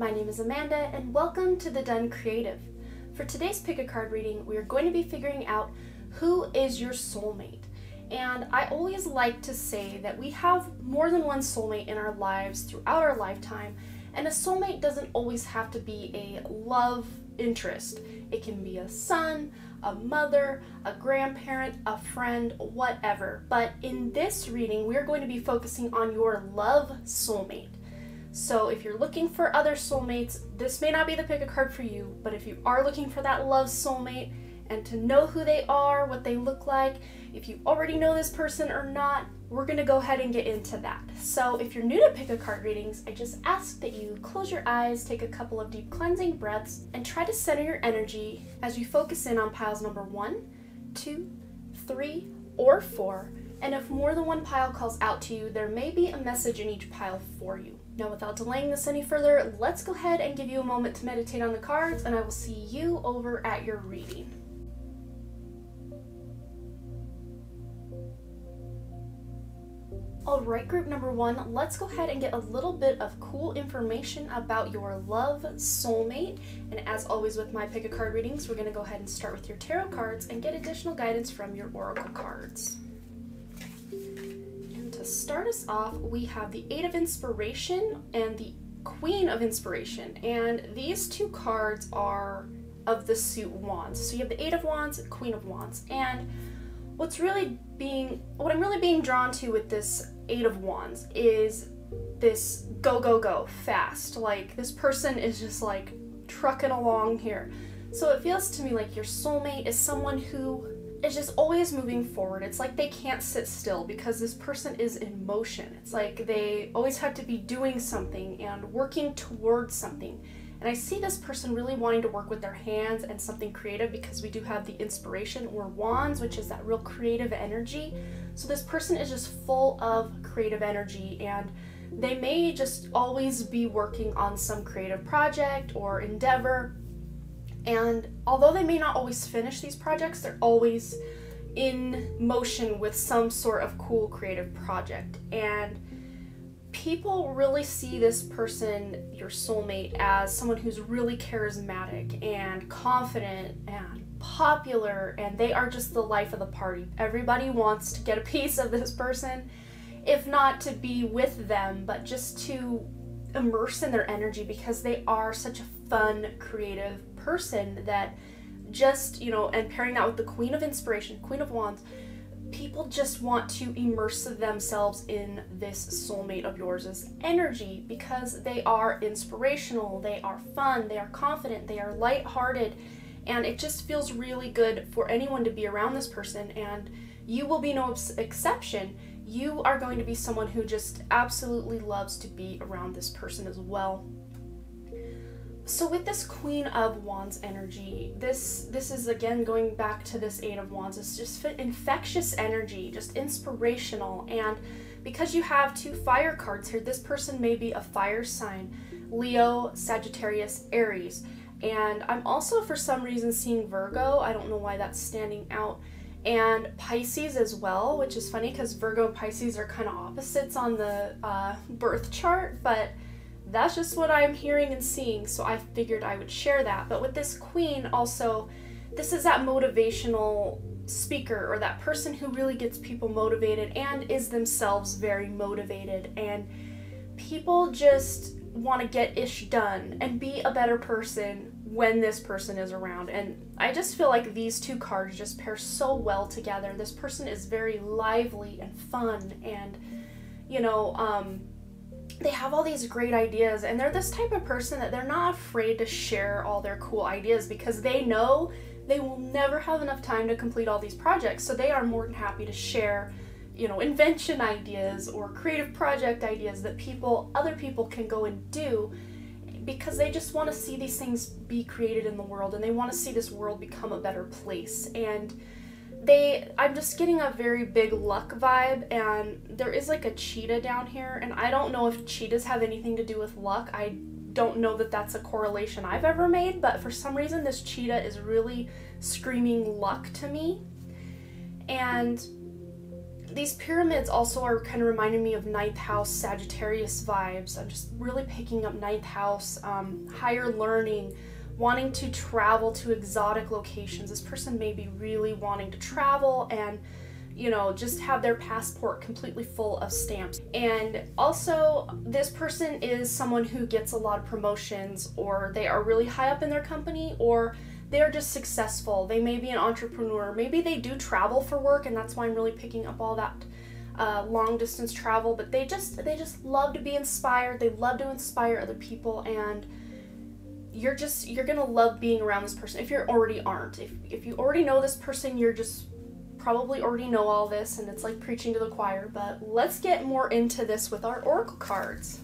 My name is Amanda and welcome to The Done Creative. For today's pick a card reading, we are going to be figuring out who is your soulmate. And I always like to say that we have more than one soulmate in our lives throughout our lifetime, and a soulmate doesn't always have to be a love interest. It can be a son, a mother, a grandparent, a friend, whatever. But in this reading, we're going to be focusing on your love soulmate. So if you're looking for other soulmates, this may not be the pick a card for you, but if you are looking for that love soulmate and to know who they are, what they look like, if you already know this person or not, we're going to go ahead and get into that. So if you're new to pick a card readings, I just ask that you close your eyes, take a couple of deep cleansing breaths, and try to center your energy as you focus in on piles number 1, 2, 3, or 4. And if more than one pile calls out to you, there may be a message in each pile for you. Now, without delaying this any further, let's go ahead and give you a moment to meditate on the cards, and I will see you over at your reading. Alright, group number 1, let's go ahead and get a little bit of cool information about your love soulmate. And as always with my pick a card readings, we're going to go ahead and start with your tarot cards and get additional guidance from your oracle cards. To start us off, we have the Eight of Inspiration and the Queen of Inspiration, and these two cards are of the suit Wands. So you have the Eight of Wands, Queen of Wands, and what I'm really being drawn to with this Eight of Wands is this go, go, go, fast. Like, this person is just like trucking along here. So it feels to me like your soulmate is someone who is just always moving forward. It's like they can't sit still because this person is in motion. It's like they always have to be doing something and working towards something. And I see this person really wanting to work with their hands and something creative because we do have the Inspiration or Wands, which is that real creative energy. So this person is just full of creative energy, and they may just always be working on some creative project or endeavor. And although they may not always finish these projects, they're always in motion with some sort of cool creative project. And people really see this person, your soulmate, as someone who's really charismatic and confident and popular, and they are just the life of the party. Everybody wants to get a piece of this person, if not to be with them, but just to immerse in their energy because they are such a fun, creative person that just, and pairing that with the Queen of Inspiration, Queen of Wands, people just want to immerse themselves in this soulmate of yours' energy because they are inspirational, they are fun, they are confident, they are lighthearted, and it just feels really good for anyone to be around this person, and you will be no exception. You are going to be someone who just absolutely loves to be around this person as well. So with this Queen of Wands energy, this is again going back to this Eight of Wands. It's just infectious energy, just inspirational. And because you have two fire cards here, this person may be a fire sign, Leo, Sagittarius, Aries. And I'm also for some reason seeing Virgo. I don't know why that's standing out. And Pisces as well, which is funny because Virgo and Pisces are kind of opposites on the birth chart, but that's just what I'm hearing and seeing, so I figured I would share that. But with this Queen also, this is that motivational speaker, or that person who really gets people motivated and is themselves very motivated, and people just want to get ish done and be a better person when this person is around. And I just feel like these two cards just pair so well together. This person is very lively and fun, and they have all these great ideas, and they're this type of person that they're not afraid to share all their cool ideas because they know they will never have enough time to complete all these projects. So they are more than happy to share, invention ideas or creative project ideas that other people can go and do, because they just want to see these things be created in the world, and they want to see this world become a better place. And I'm just getting a very big luck vibe, and there is like a cheetah down here, and I don't know if cheetahs have anything to do with luck. I don't know that that's a correlation I've ever made, but for some reason this cheetah is really screaming luck to me. And these pyramids also are kind of reminding me of ninth house Sagittarius vibes. I'm just really picking up ninth house, higher learning, wanting to travel to exotic locations. This person may be really wanting to travel and, you know, just have their passport completely full of stamps. And also, this person is someone who gets a lot of promotions, or they are really high up in their company, or they are just successful. They may be an entrepreneur. Maybe they do travel for work, and that's why I'm really picking up all that long distance travel. But they just love to be inspired. They love to inspire other people, and you're gonna love being around this person if you already aren't. If you already know this person, you're just probably already know all this, and it's like preaching to the choir. But let's get more into this with our oracle cards.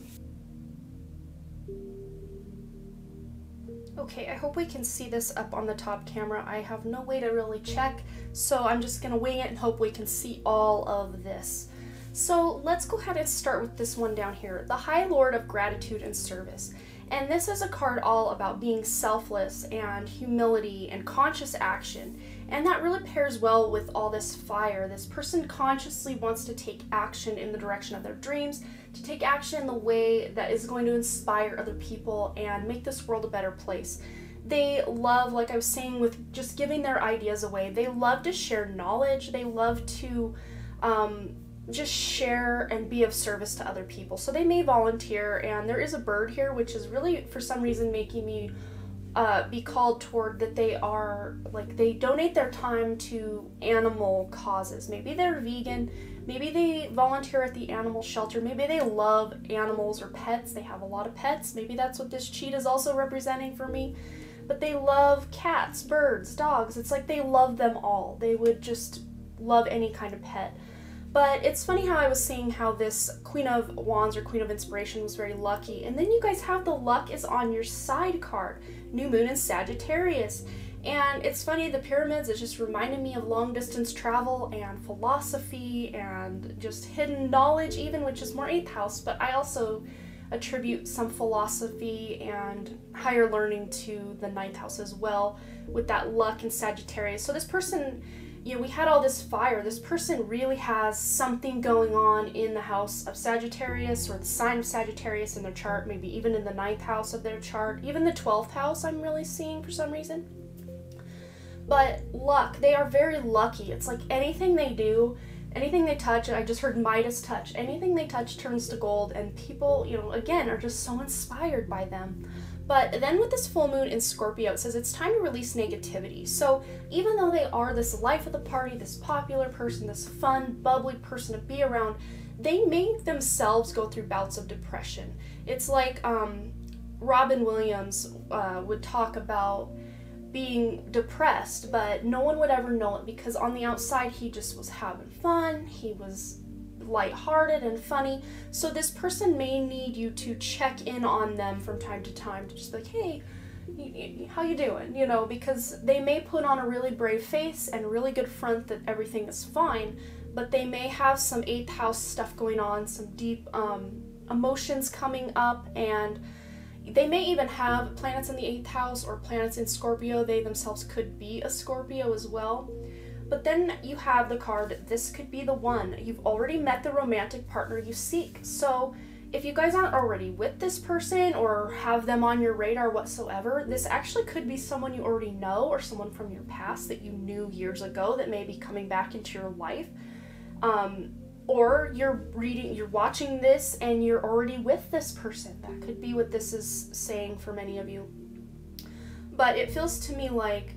Okay, I hope we can see this up on the top camera. I have no way to really check, so I'm just gonna wing it and hope we can see all of this. So let's go ahead and start with this one down here, the High Lord of Gratitude and Service. And this is a card all about being selfless and humility and conscious action. And that really pairs well with all this fire. This person consciously wants to take action in the direction of their dreams, to take action in the way that is going to inspire other people and make this world a better place. They love, like I was saying, with just giving their ideas away. They love to share knowledge. They love to just share and be of service to other people. So they may volunteer, and there is a bird here, which is really, for some reason, making me be called toward that they are, like, they donate their time to animal causes. Maybe they're vegan, maybe they volunteer at the animal shelter, maybe they love animals or pets. They have a lot of pets. Maybe that's what this cheetah is also representing for me. But they love cats, birds, dogs. It's like they love them all. They would just love any kind of pet. But it's funny how I was saying how this Queen of Wands or Queen of Inspiration was very lucky. And then you guys have the luck is on your side card, New Moon in Sagittarius. And it's funny, the pyramids, it just reminded me of long distance travel and philosophy and just hidden knowledge even, which is more 8th house. But I also attribute some philosophy and higher learning to the 9th house as well with that luck in Sagittarius. So this person, you know, we had all this fire. This person really has something going on in the house of Sagittarius or the sign of Sagittarius in their chart, maybe even in the 9th house of their chart, even the 12th house I'm really seeing for some reason. But luck, they are very lucky. It's like anything they do, anything they touch, I just heard Midas touch, anything they touch turns to gold, and people, you know, again, are just so inspired by them. But then with this full moon in Scorpio, it says it's time to release negativity. So even though they are this life of the party, this popular person, this fun, bubbly person to be around, they may themselves go through bouts of depression. It's like Robin Williams would talk about being depressed, but no one would ever know it because on the outside he just was having fun, he was lighthearted and funny. So this person may need you to check in on them from time to time to just be like, hey, how you doing? You know, because they may put on a really brave face and a really good front that everything is fine, but they may have some 8th house stuff going on, some deep emotions coming up, and they may even have planets in the 8th house or planets in Scorpio. They themselves could be a Scorpio as well. But then you have the card, this could be the one. You've already met the romantic partner you seek. So if you guys aren't already with this person or have them on your radar whatsoever, this actually could be someone you already know or someone from your past that you knew years ago that may be coming back into your life. Or you're watching this and you're already with this person. That could be what this is saying for many of you. But it feels to me like,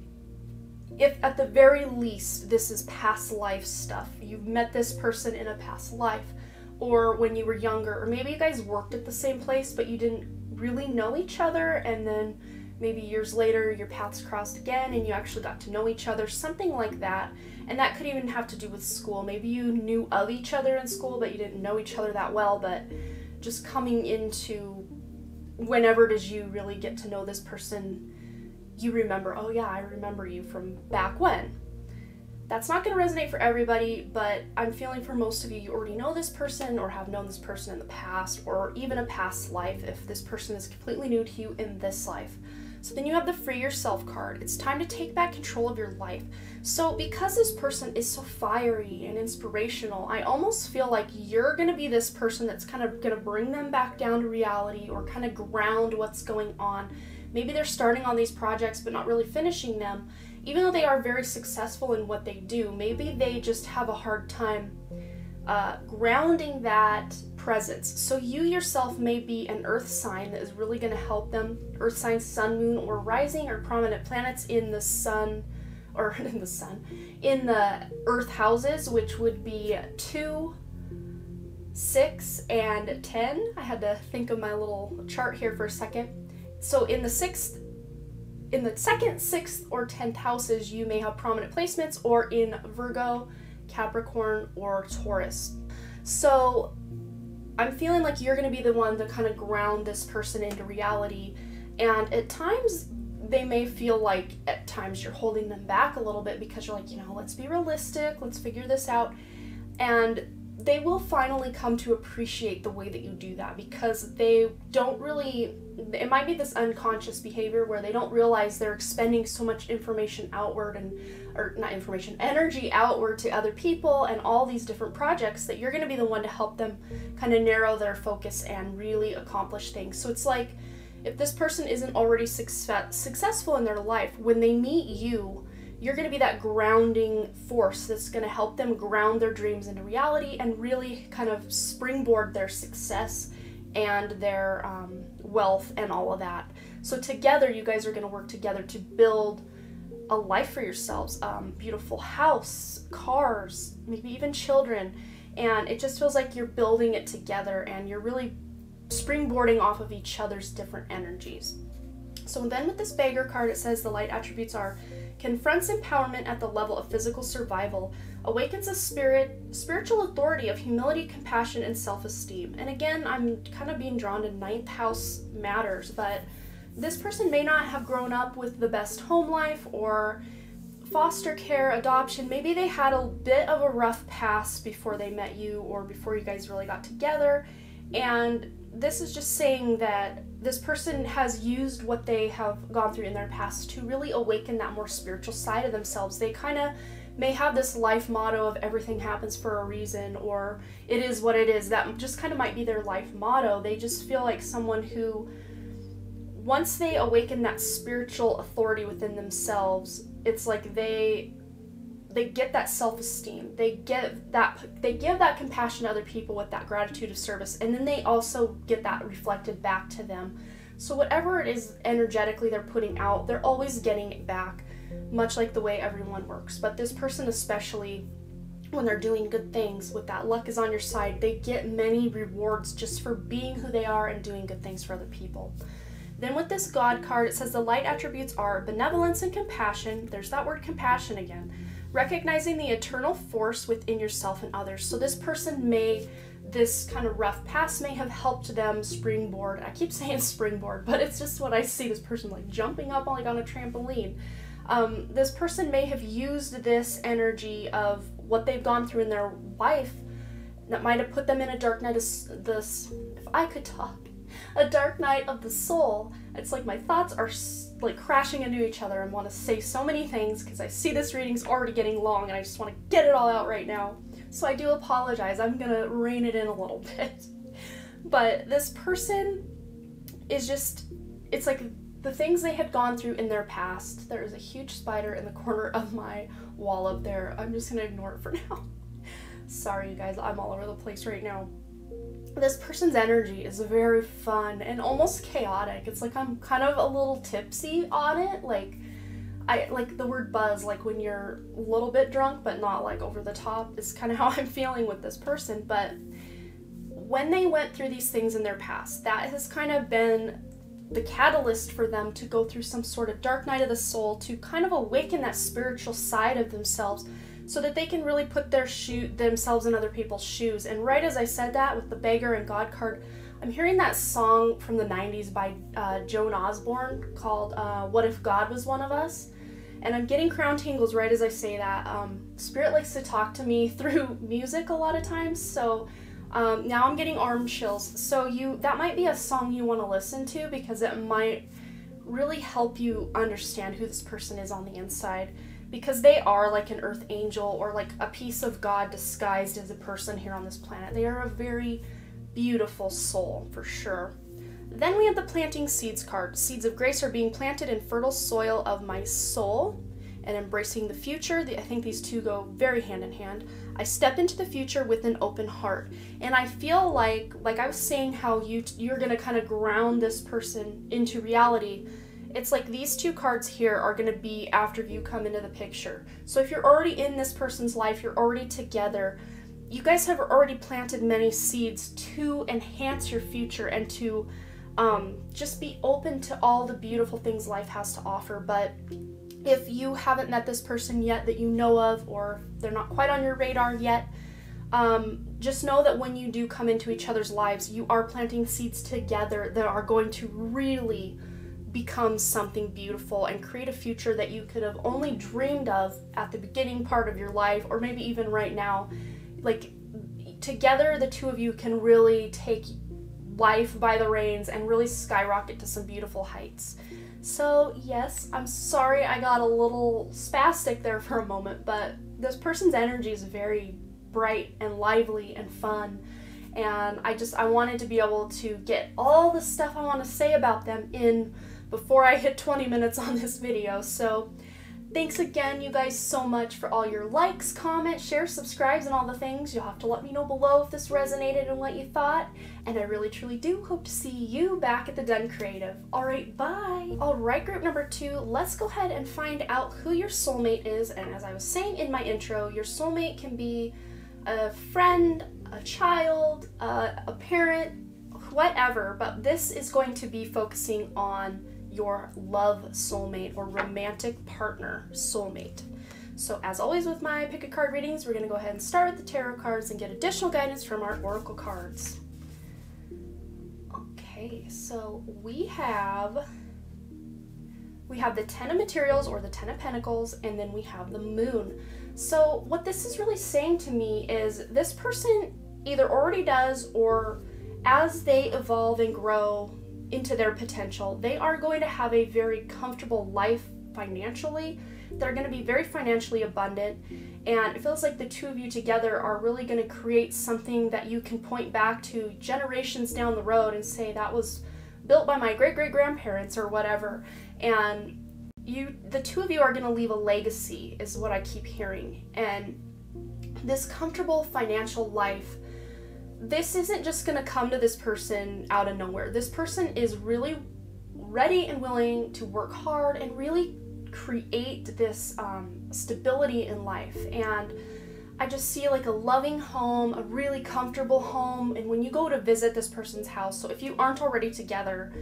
if at the very least this is past life stuff, you've met this person in a past life, or when you were younger, or maybe you guys worked at the same place but you didn't really know each other, and then maybe years later your paths crossed again and you actually got to know each other, something like that. And that could even have to do with school. Maybe you knew of each other in school but you didn't know each other that well, but just coming into whenever it is you really get to know this person, you remember, oh yeah, I remember you from back when. That's not going to resonate for everybody, but I'm feeling for most of you, you already know this person or have known this person in the past or even a past life if this person is completely new to you in this life. So then you have the Free Yourself card. It's time to take back control of your life. So because this person is so fiery and inspirational, I almost feel like you're going to be this person that's kind of going to bring them back down to reality, or kind of ground what's going on. Maybe they're starting on these projects but not really finishing them. Even though they are very successful in what they do, maybe they just have a hard time grounding that presence. So you yourself may be an earth sign that is really going to help them. Earth signs, sun, moon, or rising, or prominent planets in the sun, or in the earth houses, which would be 2, 6, and 10. I had to think of my little chart here for a second. So in the second, 6th, or 10th houses, you may have prominent placements, or in Virgo, Capricorn, or Taurus. So I'm feeling like you're going to be the one to kind of ground this person into reality, and at times they may feel like at times you're holding them back a little bit because you're like, let's be realistic, let's figure this out. And they will finally come to appreciate the way that you do that, because they don't really, it might be this unconscious behavior where they don't realize they're expending so much information outward, energy outward to other people and all these different projects, that you're going to be the one to help them kind of narrow their focus and really accomplish things. So it's like, if this person isn't already successful in their life, when they meet you, you're going to be that grounding force that's going to help them ground their dreams into reality and really kind of springboard their success and their wealth and all of that. So together, you guys are going to work together to build a life for yourselves. Beautiful house, cars, maybe even children. And it just feels like you're building it together, and you're really springboarding off of each other's different energies. So then with this Beggar card, it says the light attributes are: confronts empowerment at the level of physical survival, awakens a spiritual authority of humility, compassion, and self-esteem. And again, I'm kind of being drawn to 9th house matters, but this person may not have grown up with the best home life or foster care, adoption. Maybe they had a bit of a rough past before they met you, or before you guys really got together. And this is just saying that this person has used what they have gone through in their past to really awaken that more spiritual side of themselves. They kind of may have this life motto of everything happens for a reason, or it is what it is. That just kind of might be their life motto. They just feel like someone who, once they awaken that spiritual authority within themselves, it's like they get that self-esteem, they give that compassion to other people with that gratitude of service, and then they also get that reflected back to them. So whatever it is energetically they're putting out, they're always getting it back, much like the way everyone works. But this person especially, when they're doing good things, with that luck is on your side, they get many rewards just for being who they are and doing good things for other people. Then with this God card, it says the light attributes are benevolence and compassion. There's that word compassion again. Recognizing the eternal force within yourself and others. So this person this kind of rough past may have helped them springboard. I keep saying springboard, but it's just what I see, this person like jumping up like on a trampoline. This person may have used this energy of what they've gone through in their life that might have put them in a dark night of a dark night of the soul. It's like my thoughts are like crashing into each other and want to say so many things because I see this reading's already getting long and I just want to get it all out right now. So I do apologize. I'm gonna rein it in a little bit. But this person is just, it's like the things they had gone through in their past. There is a huge spider in the corner of my wall up there. I'm just gonna ignore it for now. Sorry you guys, I'm all over the place right now. This person's energy is very fun and almost chaotic. It's like I'm kind of a little tipsy on it. Like, I like the word buzz, like when you're a little bit drunk but not like over the top, is kind of how I'm feeling with this person. But when they went through these things in their past, that has kind of been the catalyst for them to go through some sort of dark night of the soul, to kind of awaken that spiritual side of themselves, so that they can really put themselves in other people's shoes. And right as I said that with the Beggar and God card, I'm hearing that song from the 90s by Joan Osborne called What If God Was One of Us? And I'm getting crown tingles right as I say that. Spirit likes to talk to me through music a lot of times, so now I'm getting arm chills. So that might be a song you want to listen to, because it might really help you understand who this person is on the inside, because they are like an earth angel or like a piece of God disguised as a person here on this planet. They are a very beautiful soul, for sure. Then we have the planting seeds card. Seeds of grace are being planted in fertile soil of my soul and embracing the future. I think these two go very hand in hand. I step into the future with an open heart. And I feel like I was saying how you're gonna kind of ground this person into reality. It's like these two cards here are gonna be after you come into the picture. So if you're already in this person's life, you're already together, you guys have already planted many seeds to enhance your future and to just be open to all the beautiful things life has to offer. But if you haven't met this person yet that you know of, or they're not quite on your radar yet, just know that when you do come into each other's lives, you are planting seeds together that are going to really become something beautiful and create a future that you could have only dreamed of at the beginning part of your life, or maybe even right now. Like, together, the two of you can really take life by the reins and really skyrocket to some beautiful heights. So yes, I'm sorry I got a little spastic there for a moment, but this person's energy is very bright and lively and fun, and I wanted to be able to get all the stuff I want to say about them in before I hit 20 minutes on this video. So thanks again, you guys, so much for all your likes, comments, shares, subscribes, and all the things. You'll have to let me know below if this resonated and what you thought. And I really, truly do hope to see you back at the Den Creative. All right, bye. All right, group number 2, let's go ahead and find out who your soulmate is. And as I was saying in my intro, your soulmate can be a friend, a child, a parent, whatever. But this is going to be focusing on your love soulmate or romantic partner soulmate. So as always with my pick a card readings, we're going to go ahead and start with the tarot cards and get additional guidance from our oracle cards. Okay, so we have the 10 of materials or the 10 of pentacles, and then we have the moon. So what this is really saying to me is this person either already does, or as they evolve and grow into their potential, they are going to have a very comfortable life financially. They're going to be very financially abundant, and it feels like the two of you together are really going to create something that you can point back to generations down the road and say that was built by my great-great-grandparents or whatever. And the two of you are going to leave a legacy is what I keep hearing. And this comfortable financial life, this isn't just going to come to this person out of nowhere. This person is really ready and willing to work hard and really create this stability in life. And I just see like a loving home, a really comfortable home. And when you go to visit this person's house, so if you aren't already together,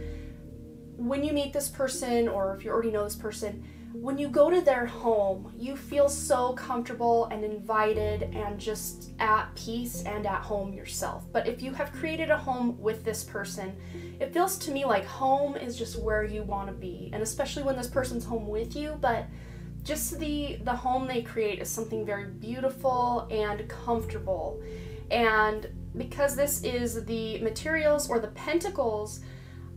when you meet this person, or if you already know this person, when you go to their home, you feel so comfortable and invited and just at peace and at home yourself. But if you have created a home with this person, it feels to me like home is just where you want to be, and especially when this person's home with you. But just the home they create is something very beautiful and comfortable. And because this is the materials or the pentacles,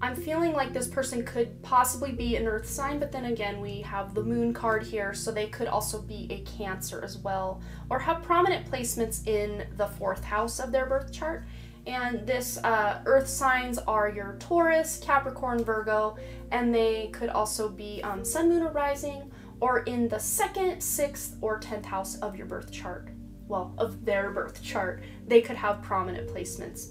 I'm feeling like this person could possibly be an earth sign, but then again, we have the moon card here, so they could also be a Cancer as well, or have prominent placements in the 4th house of their birth chart. And this earth signs are your Taurus, Capricorn, Virgo, and they could also be sun, moon, or rising, or in the 2nd, 6th, or 10th house of your birth chart. Well, of their birth chart, they could have prominent placements.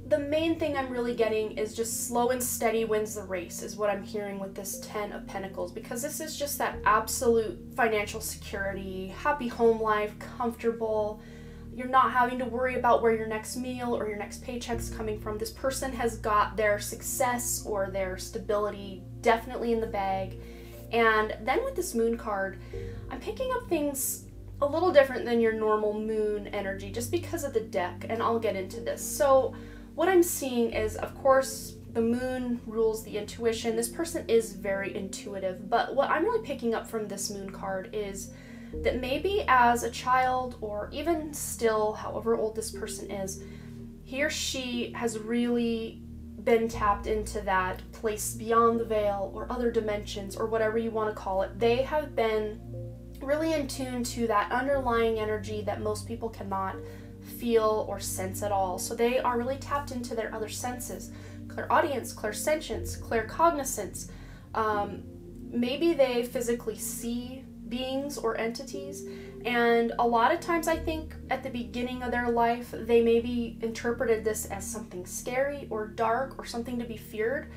The main thing I'm really getting is just slow and steady wins the race is what I'm hearing with this 10 of Pentacles, because this is just that absolute financial security, happy home life, comfortable. You're not having to worry about where your next meal or your next paycheck's coming from. This person has got their success or their stability definitely in the bag. And then with this moon card, I'm picking up things a little different than your normal moon energy just because of the deck, and I'll get into this. So what I'm seeing is, of course, the moon rules the intuition. This person is very intuitive, but what I'm really picking up from this moon card is that maybe as a child, or even still, however old this person is, he or she has really been tapped into that place beyond the veil or other dimensions or whatever you want to call it. They have been really in tune to that underlying energy that most people cannot feel or sense at all. So they are really tapped into their other senses: clairaudience, clairsentience, claircognizance. Maybe they physically see beings or entities, and a lot of times I think at the beginning of their life they maybe interpreted this as something scary or dark or something to be feared.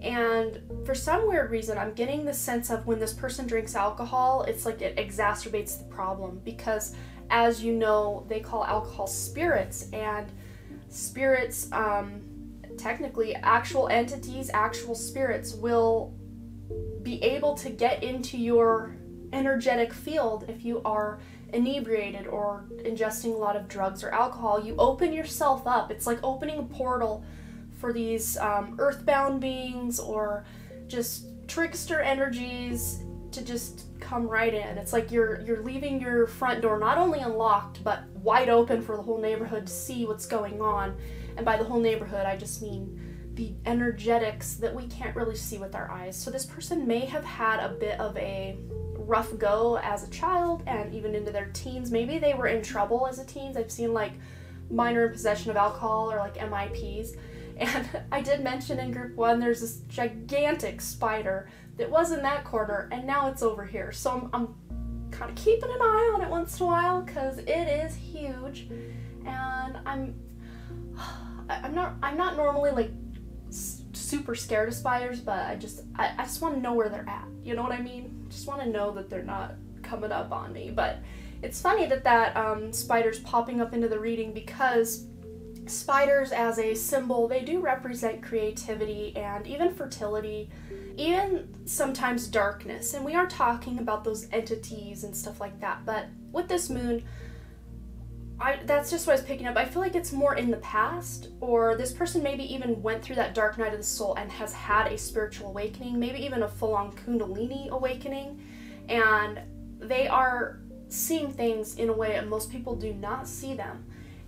And for some weird reason, I'm getting the sense of when this person drinks alcohol, it's like it exacerbates the problem, because as you know, they call alcohol spirits, and spirits, technically actual entities, actual spirits will be able to get into your energetic field if you are inebriated or ingesting a lot of drugs or alcohol. You open yourself up. It's like opening a portal for these earthbound beings or just trickster energies to just come right in. It's like you're leaving your front door not only unlocked but wide open for the whole neighborhood to see what's going on. And by the whole neighborhood, I just mean the energetics that we can't really see with our eyes. So this person may have had a bit of a rough go as a child and even into their teens. Maybe they were in trouble as a teens. I've seen like minor in possession of alcohol or like MIPs. And I did mention in group 1 there's this gigantic spider that was in that corner and now it's over here. So I'm kind of keeping an eye on it once in a while because it is huge. And I'm not normally like super scared of spiders, but I just want to know where they're at. You know what I mean? Just want to know that they're not coming up on me. But it's funny that spider's popping up into the reading, because spiders as a symbol, they do represent creativity and even fertility, even sometimes darkness. And we are talking about those entities and stuff like that. But with this moon, that's just what I was picking up. I feel like it's more in the past, or this person maybe even went through that dark night of the soul and has had a spiritual awakening, maybe even a full-on Kundalini awakening, and they are seeing things in a way that most people do not see them.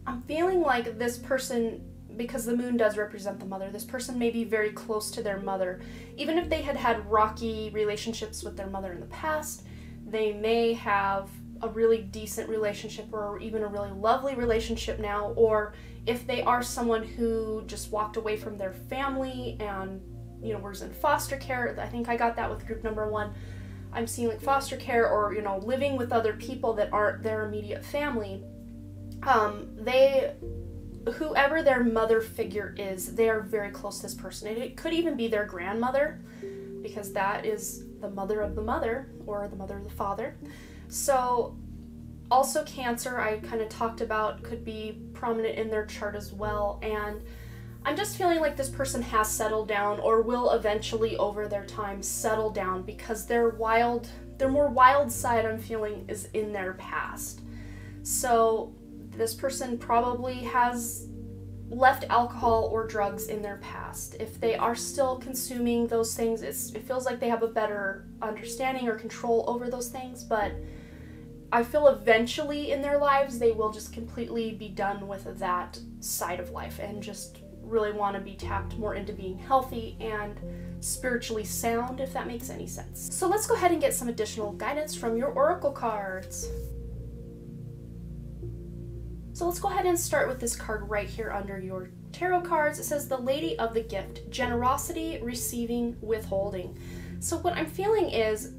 I'm feeling like this person, because the moon does represent the mother, this person may be very close to their mother. Even if they had had rocky relationships with their mother in the past, they may have a really decent relationship or even a really lovely relationship now. Or if they are someone who just walked away from their family and, you know, was in foster care. I think I got that with group number 1. I'm seeing like foster care or, you know, living with other people that aren't their immediate family. Whoever their mother figure is, they are very close to this person. And it could even be their grandmother, because that is the mother of the mother or the mother of the father. So also Cancer, I kind of talked about, could be prominent in their chart as well. And I'm just feeling like this person has settled down or will eventually over their time settle down, because their more wild side, I'm feeling, is in their past. So this person probably has left alcohol or drugs in their past. If they are still consuming those things, it feels like they have a better understanding or control over those things, but I feel eventually in their lives they will just completely be done with that side of life and just really want to be tapped more into being healthy and spiritually sound, if that makes any sense. So let's go ahead and get some additional guidance from your oracle cards. So let's go ahead and start with this card right here under your tarot cards. It says the Lady of the Gift, generosity, receiving, withholding. So what I'm feeling is,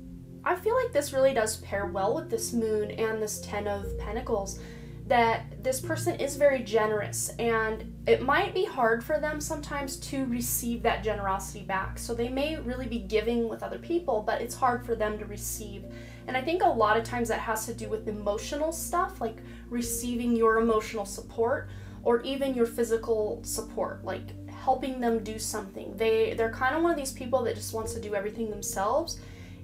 I feel like this really does pair well with this moon and this 10 of Pentacles, that this person is very generous, and it might be hard for them sometimes to receive that generosity back. So they may really be giving with other people, but it's hard for them to receive. And I think a lot of times that has to do with emotional stuff, like receiving your emotional support or even your physical support, like helping them do something. They're kind of one of these people that just wants to do everything themselves,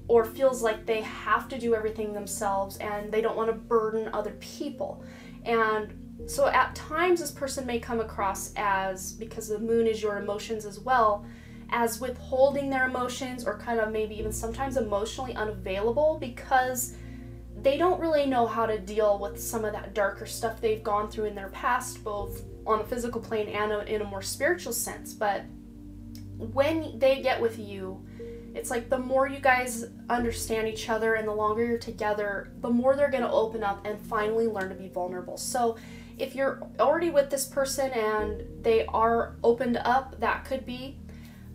or feels like they have to do everything themselves and they don't want to burden other people. And so at times this person may come across as, because the moon is your emotions as well, as withholding their emotions, or kind of maybe even sometimes emotionally unavailable, because they don't really know how to deal with some of that darker stuff they've gone through in their past, both on a physical plane and in a more spiritual sense. But when they get with you, it's like the more you guys understand each other and the longer you're together, the more they're going to open up and finally learn to be vulnerable. So if you're already with this person and they are opened up, that could be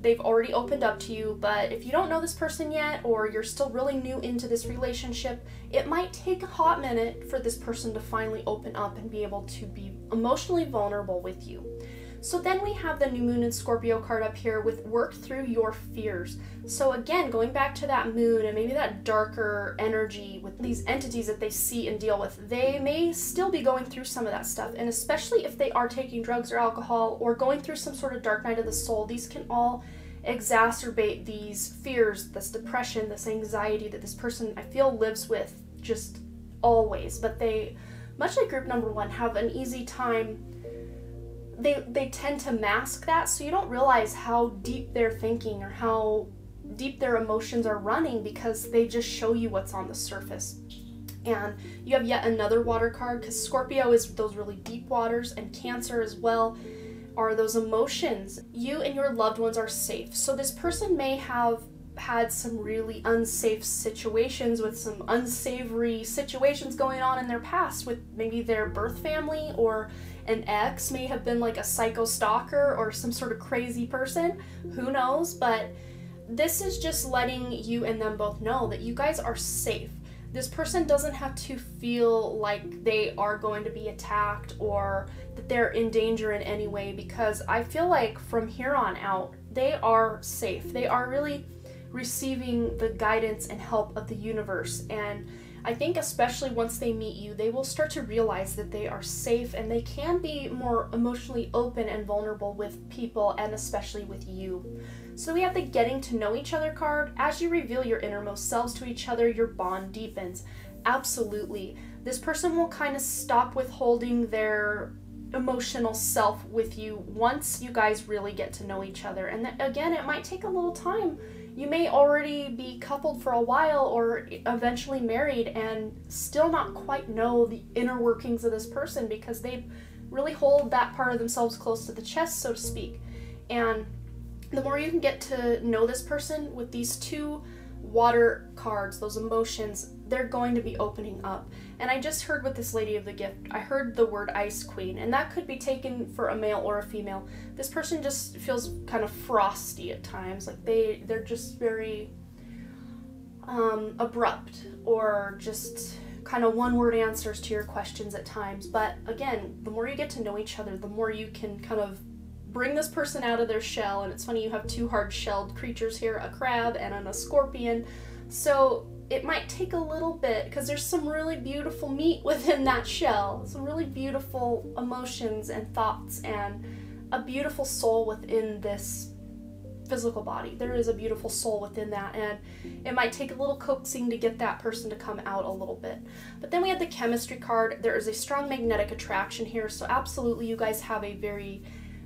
they've already opened up to you. But if you don't know this person yet, or you're still really new into this relationship, it might take a hot minute for this person to finally open up and be able to be emotionally vulnerable with you. So then we have the New Moon in Scorpio card up here with work through your fears. So again, going back to that moon and maybe that darker energy with these entities that they see and deal with, they may still be going through some of that stuff. And especially if they are taking drugs or alcohol or going through some sort of dark night of the soul, these can all exacerbate these fears, this depression, this anxiety that this person, I feel, lives with just always. But they, much like group number one, have an easy time. They tend to mask that, so you don't realize how deep they're thinking or how deep their emotions are running, because they just show you what's on the surface. And you have yet another water card, because Scorpio is those really deep waters, and Cancer as well are those emotions. You and your loved ones are safe. So this person may have had some really unsafe situations with some unsavory situations going on in their past with maybe their birth family, or an ex may have been like a psycho stalker or some sort of crazy person, who knows. But this is just letting you and them both know that you guys are safe. This person doesn't have to feel like they are going to be attacked or that they're in danger in any way, because I feel like from here on out they are safe. They are really receiving the guidance and help of the universe. And I think especially once they meet you, they will start to realize that they are safe and they can be more emotionally open and vulnerable with people, and especially with you. So we have the getting to know each other card. As you reveal your innermost selves to each other, your bond deepens. Absolutely. This person will kind of stop withholding their emotional self with you once you guys really get to know each other. And again, it might take a little time. You may already be coupled for a while or eventually married and still not quite know the inner workings of this person, because they really hold that part of themselves close to the chest, so to speak. And the more you can get to know this person with these two water cards, those emotions, they're going to be opening up. And I just heard with this Lady of the Gift, I heard the word Ice Queen, and that could be taken for a male or a female. This person just feels kind of frosty at times, like they're just very abrupt, or just kind of one-word answers to your questions at times. But again, the more you get to know each other, the more you can kind of bring this person out of their shell. And it's funny, you have two hard-shelled creatures here, a crab and a scorpion. So it might take a little bit, because there's some really beautiful meat within that shell, some really beautiful emotions and thoughts, and a beautiful soul within this physical body. There is a beautiful soul within that, and it might take a little coaxing to get that person to come out a little bit. But then we have the chemistry card. There is a strong magnetic attraction here, so absolutely you guys have a very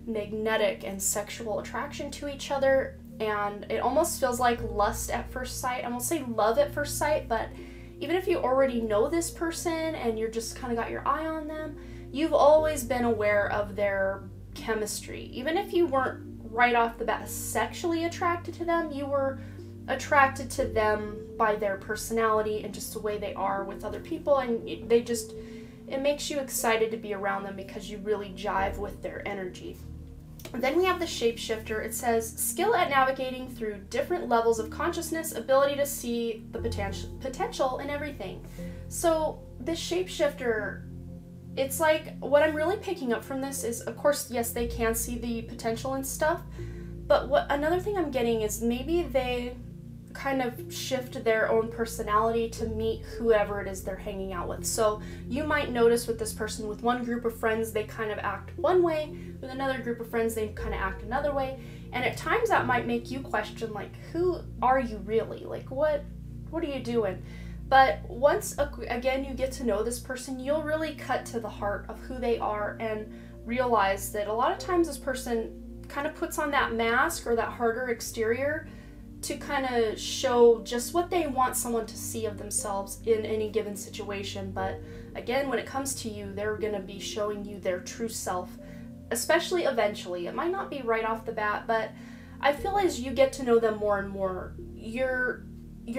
magnetic and sexual attraction to each other, and it almost feels like lust at first sight. I won't say love at first sight, but even if you already know this person and you're just kind of got your eye on them, you've always been aware of their chemistry. Even if you weren't right off the bat sexually attracted to them, you were attracted to them by their personality and just the way they are with other people, and it makes you excited to be around them because you really jive with their energy. Then we have the shapeshifter. It says, skill at navigating through different levels of consciousness, ability to see the potential in everything. So this shapeshifter, it's like, what I'm really picking up from this is, of course, yes, they can see the potential and stuff, but another thing I'm getting is maybe they kind of shift their own personality to meet whoever it is they're hanging out with. So you might notice with this person, with one group of friends, they kind of act one way, with another group of friends, they kind of act another way. And at times that might make you question, like, who are you really? Like, what are you doing? But once, again, you get to know this person, you'll really cut to the heart of who they are and realize that a lot of times this person kind of puts on that mask or that harder exterior to kind of show just what they want someone to see of themselves in any given situation. But again, when it comes to you, they're going to be showing you their true self, especially eventually. It might not be right off the bat, but I feel as you get to know them more and more, you're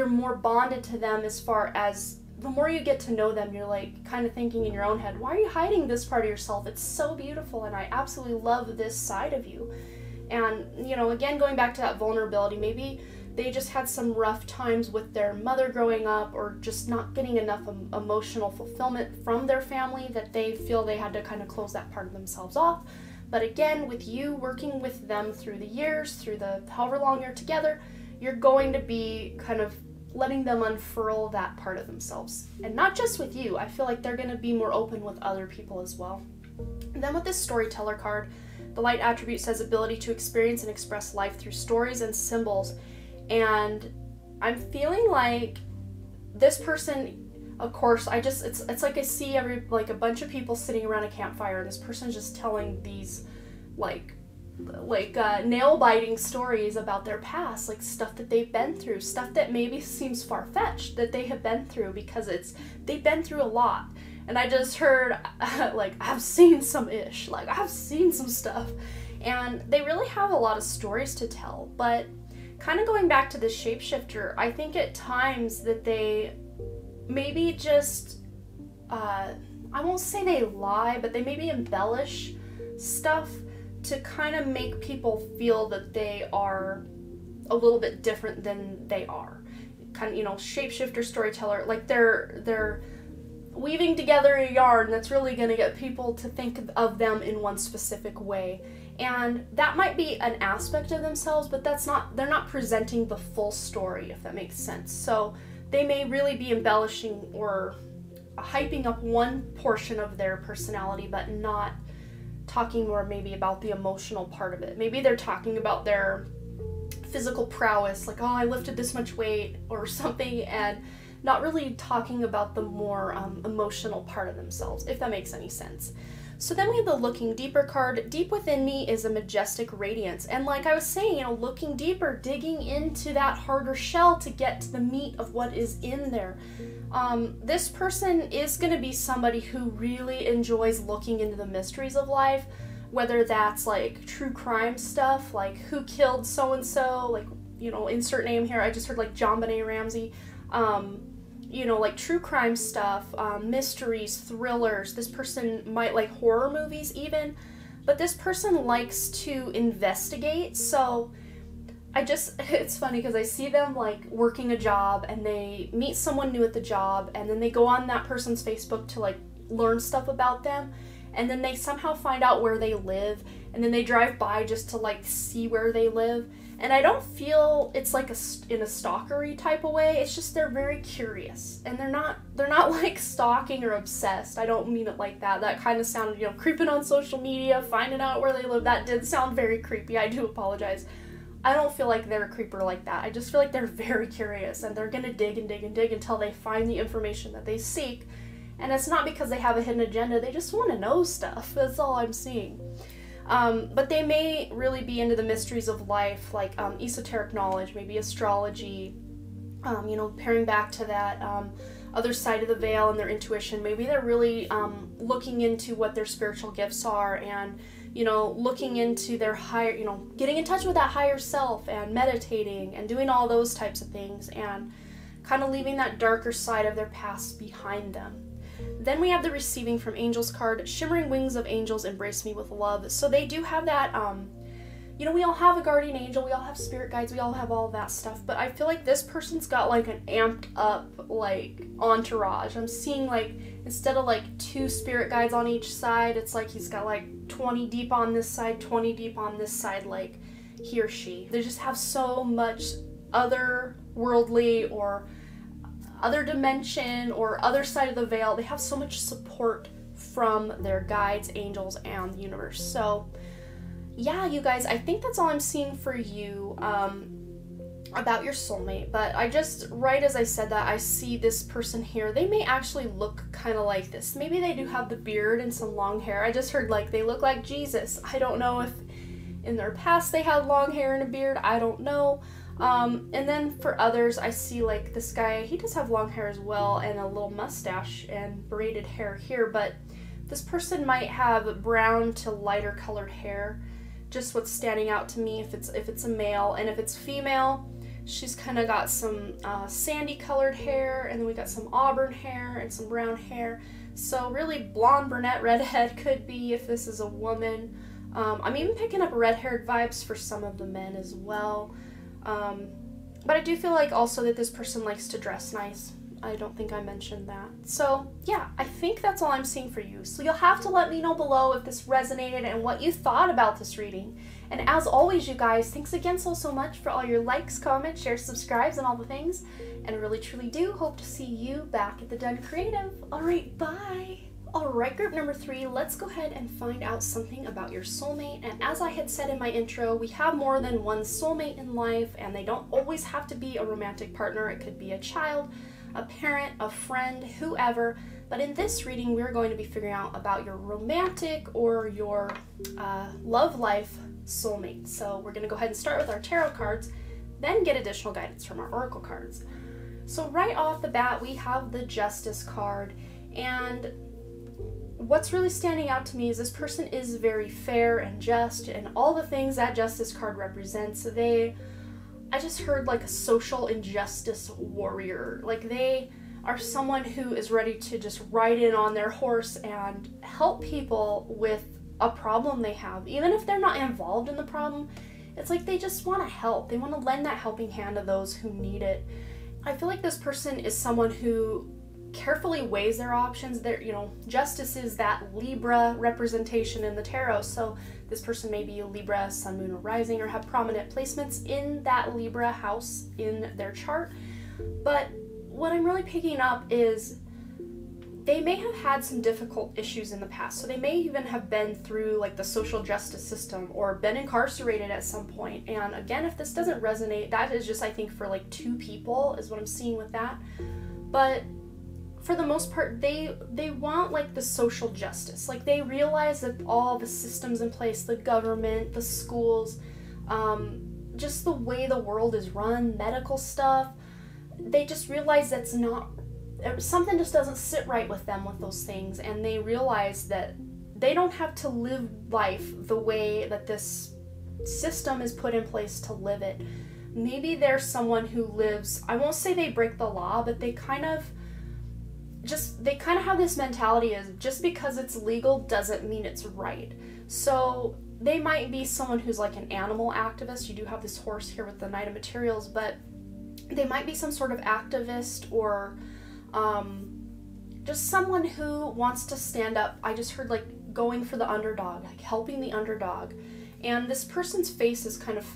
more bonded to them, as far as the more you get to know them, you're like kind of thinking in your own head, why are you hiding this part of yourself? It's so beautiful and I absolutely love this side of you. And, you know, again, going back to that vulnerability, maybe they just had some rough times with their mother growing up, or just not getting enough emotional fulfillment from their family, that they feel they had to kind of close that part of themselves off. But again, with you working with them through the years, through the however long you're together, you're going to be kind of letting them unfurl that part of themselves. And not just with you, I feel like they're going to be more open with other people as well. And then with this storyteller card, the light attribute says ability to experience and express life through stories and symbols. And I'm feeling like this person, of course, it's like I see a bunch of people sitting around a campfire, and this person's just telling these like nail-biting stories about their past, like stuff that they've been through, stuff that maybe seems far-fetched that they have been through, because they've been through a lot. And I just heard like, I've seen some stuff, and they really have a lot of stories to tell. But kind of going back to the shapeshifter, I think at times that they maybe just I won't say they lie, but they maybe embellish stuff to kind of make people feel that they are a little bit different than they are. Kind of, you know, shapeshifter, storyteller, like they're weaving together a yarn that's really going to get people to think of them in one specific way. And that might be an aspect of themselves, but they're not presenting the full story, if that makes sense. So they may really be embellishing or hyping up one portion of their personality, but not talking more maybe about the emotional part of it. Maybe they're talking about their physical prowess, like, oh, I lifted this much weight or something, and not really talking about the more emotional part of themselves, if that makes any sense. So then we have the looking deeper card. Deep within me is a majestic radiance. And like I was saying, you know, looking deeper, digging into that harder shell to get to the meat of what is in there. This person is going to be somebody who really enjoys looking into the mysteries of life, whether that's like true crime stuff, like who killed so-and-so, like, you know, insert name here. I just heard like JonBenet Ramsey. You know, like true crime stuff, mysteries, thrillers. This person might like horror movies even, but this person likes to investigate. So it's funny because I see them like working a job, and they meet someone new at the job, and then they go on that person's Facebook to like learn stuff about them, and then they somehow find out where they live, and then they drive by just to like see where they live. And I don't feel it's like in a stalkery type of way. It's just they're very curious, and they're not like stalking or obsessed. I don't mean it like that. That kind of sounded, you know, creeping on social media, finding out where they live. That did sound very creepy. I do apologize. I don't feel like they're a creeper like that. I just feel like they're very curious, and they're gonna dig and dig and dig until they find the information that they seek. And it's not because they have a hidden agenda. They just want to know stuff. That's all I'm seeing. But they may really be into the mysteries of life, like esoteric knowledge, maybe astrology, you know, pairing back to that other side of the veil and their intuition. Maybe they're really looking into what their spiritual gifts are, and, you know, looking into their higher, you know, getting in touch with that higher self and meditating and doing all those types of things, and kind of leaving that darker side of their past behind them. Then we have the receiving from angels card. Shimmering wings of angels embrace me with love. So they do have that, you know, we all have a guardian angel, we all have spirit guides, we all have all that stuff, but I feel like this person's got like an amped up like entourage. I'm seeing like, instead of like 2 spirit guides on each side, it's like he's got like 20 deep on this side, 20 deep on this side, like he or she. They just have so much otherworldly or other dimension or other side of the veil. They have so much support from their guides, angels, and the universe. So yeah, you guys, I think that's all I'm seeing for you about your soulmate. But I just, right as I said that, I see this person here. They may actually look kind of like this. Maybe they do have the beard and some long hair. I just heard like they look like Jesus. I don't know if in their past they had long hair and a beard. I don't know. And then for others, I see like this guy, he does have long hair as well, and a little mustache and braided hair here, but this person might have brown to lighter colored hair, just what's standing out to me if it's a male. And if it's female, she's kind of got some sandy colored hair, and then we got some auburn hair and some brown hair. So really blonde, brunette, redhead could be if this is a woman. I'm even picking up red-haired vibes for some of the men as well. But I do feel like also that this person likes to dress nice. I don't think I mentioned that. So yeah, I think that's all I'm seeing for you. So you'll have to let me know below if this resonated and what you thought about this reading. And as always, you guys, thanks again so much for all your likes, comments, shares, subscribes, and all the things. And I really truly do hope to see you back at the Done Creative. Alright, bye! Alright, group number 3, let's go ahead and find out something about your soulmate. And as I had said in my intro, we have more than one soulmate in life, and they don't always have to be a romantic partner. It could be a child, a parent, a friend, whoever. But in this reading, we're going to be figuring out about your romantic or your love life soulmate. So we're going to go ahead and start with our tarot cards, then get additional guidance from our oracle cards. So right off the bat, we have the Justice card, and what's really standing out to me is this person is very fair and just, and all the things that Justice card represents. I just heard like a social injustice warrior. Like they are someone who is ready to just ride in on their horse and help people with a problem they have. Even if they're not involved in the problem, it's like they just want to help. They want to lend that helping hand to those who need it. I feel like this person is someone who carefully weighs their options. Justice is that Libra representation in the tarot, so this person may be a Libra, Sun, Moon, or Rising, or have prominent placements in that Libra house in their chart. But what I'm really picking up is they may have had some difficult issues in the past, so they may even have been through like the social justice system or been incarcerated at some point. And again, if this doesn't resonate, that is just, I think, for like 2 people is what I'm seeing with that. But for the most part, they want like the social justice. Like they realize that all the systems in place, the government, the schools, just the way the world is run, medical stuff, they just realize that's not, something just doesn't sit right with them with those things, and they realize that they don't have to live life the way that this system is put in place to live it. Maybe they're someone who lives, I won't say they break the law, but they kind of have this mentality is just because it's legal doesn't mean it's right. So they might be someone who's like an animal activist. You do have this horse here with the Knight of Materials, but they might be some sort of activist or just someone who wants to stand up. I just heard like going for the underdog, like helping the underdog. And this person's face is kind of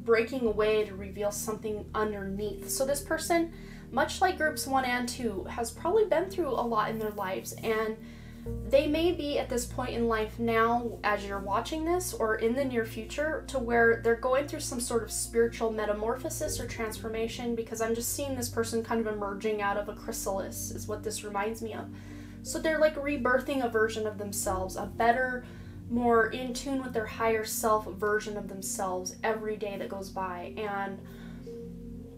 breaking away to reveal something underneath. So this person, much like groups 1 and 2, has probably been through a lot in their lives, and they may be at this point in life now as you're watching this or in the near future to where they're going through some sort of spiritual metamorphosis or transformation, because I'm just seeing this person kind of emerging out of a chrysalis is what this reminds me of. So they're like rebirthing a version of themselves, a better, more in tune with their higher self version of themselves every day that goes by. And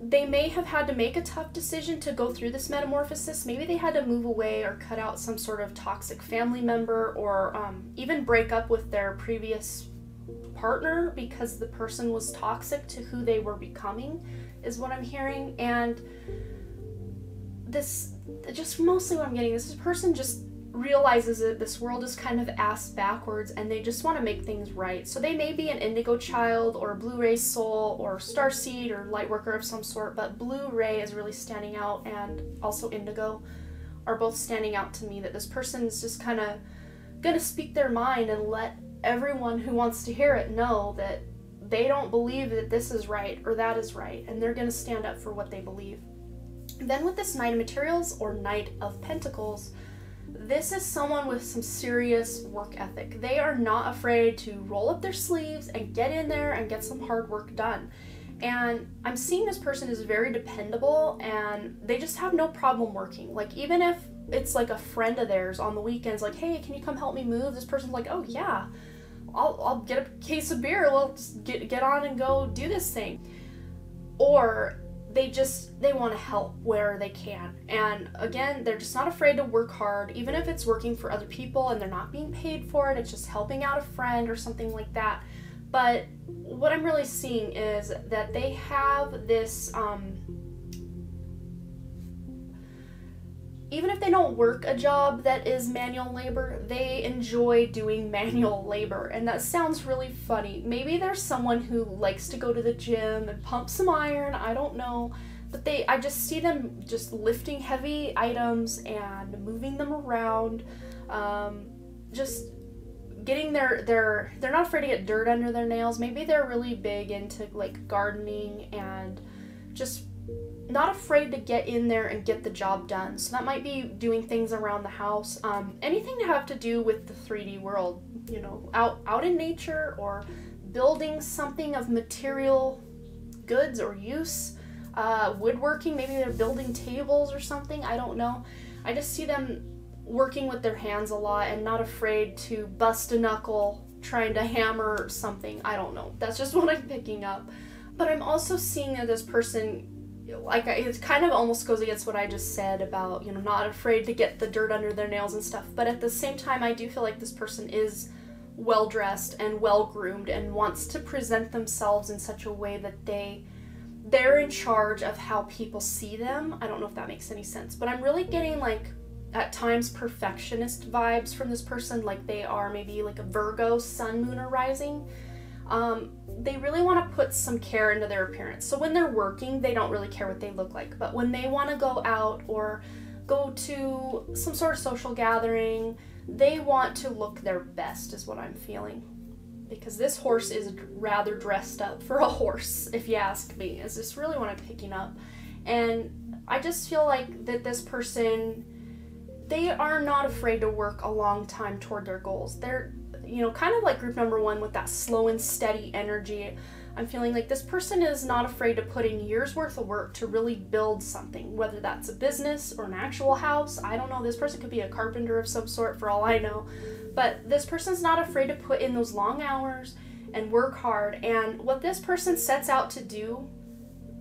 they may have had to make a tough decision to go through this metamorphosis. Maybe they had to move away or cut out some sort of toxic family member, or even break up with their previous partner because the person was toxic to who they were becoming, is what I'm hearing. And this, just mostly what I'm getting, this person just realizes that this world is kind of ass backwards and they just want to make things right. So they may be an indigo child or blue ray soul or starseed or light worker of some sort, but blue ray is really standing out, and also indigo are both standing out to me, that this person is just kind of gonna speak their mind and let everyone who wants to hear it know that they don't believe that this is right or that is right, and they're gonna stand up for what they believe. Then with this Knight of Materials or Knight of Pentacles, this is someone with some serious work ethic. They are not afraid to roll up their sleeves and get in there and get some hard work done. And I'm seeing this person is very dependable, and they just have no problem working. Like even if it's like a friend of theirs on the weekends, like, hey, can you come help me move? This person's like, oh yeah, I'll get a case of beer. Let's get on and go do this thing. Or they want to help where they can. And again, they're just not afraid to work hard, even if it's working for other people and they're not being paid for it. It's just helping out a friend or something like that. But what I'm really seeing is that they have this, even if they don't work a job that is manual labor, they enjoy doing manual labor. And that sounds really funny. Maybe there's someone who likes to go to the gym and pump some iron, I don't know. But I just see them just lifting heavy items and moving them around, just getting they're not afraid to get dirt under their nails. Maybe they're really big into like gardening and just not afraid to get in there and get the job done. So that might be doing things around the house, anything to have to do with the 3D world, you know, out in nature, or building something of material goods or use, woodworking. Maybe they're building tables or something, I don't know. I just see them working with their hands a lot and not afraid to bust a knuckle trying to hammer something. I don't know, that's just what I'm picking up. But I'm also seeing that this person, like, it kind of almost goes against what I just said about, you know, not afraid to get the dirt under their nails and stuff. But at the same time, I do feel like this person is well dressed and well groomed and wants to present themselves in such a way that they're in charge of how people see them. I don't know if that makes any sense, but I'm really getting like at times perfectionist vibes from this person, like they are maybe like a Virgo sun, moon, or rising. They really want to put some care into their appearance. So when they're working, they don't really care what they look like. But when they want to go out or go to some sort of social gathering, they want to look their best, is what I'm feeling. Because this horse is rather dressed up for a horse, if you ask me. Is this really what I'm picking up? And I just feel like that this person, they are not afraid to work a long time toward their goals. They're, you know, kind of like group number one with that slow and steady energy. I'm feeling like this person is not afraid to put in years worth of work to really build something, whether that's a business or an actual house. I don't know, this person could be a carpenter of some sort for all I know. But this person's not afraid to put in those long hours and work hard. And what this person sets out to do,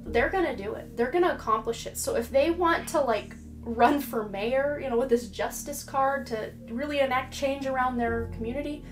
they're gonna do it. They're gonna accomplish it. So if they want to like run for mayor, you know, with this justice card to really enact change around their community,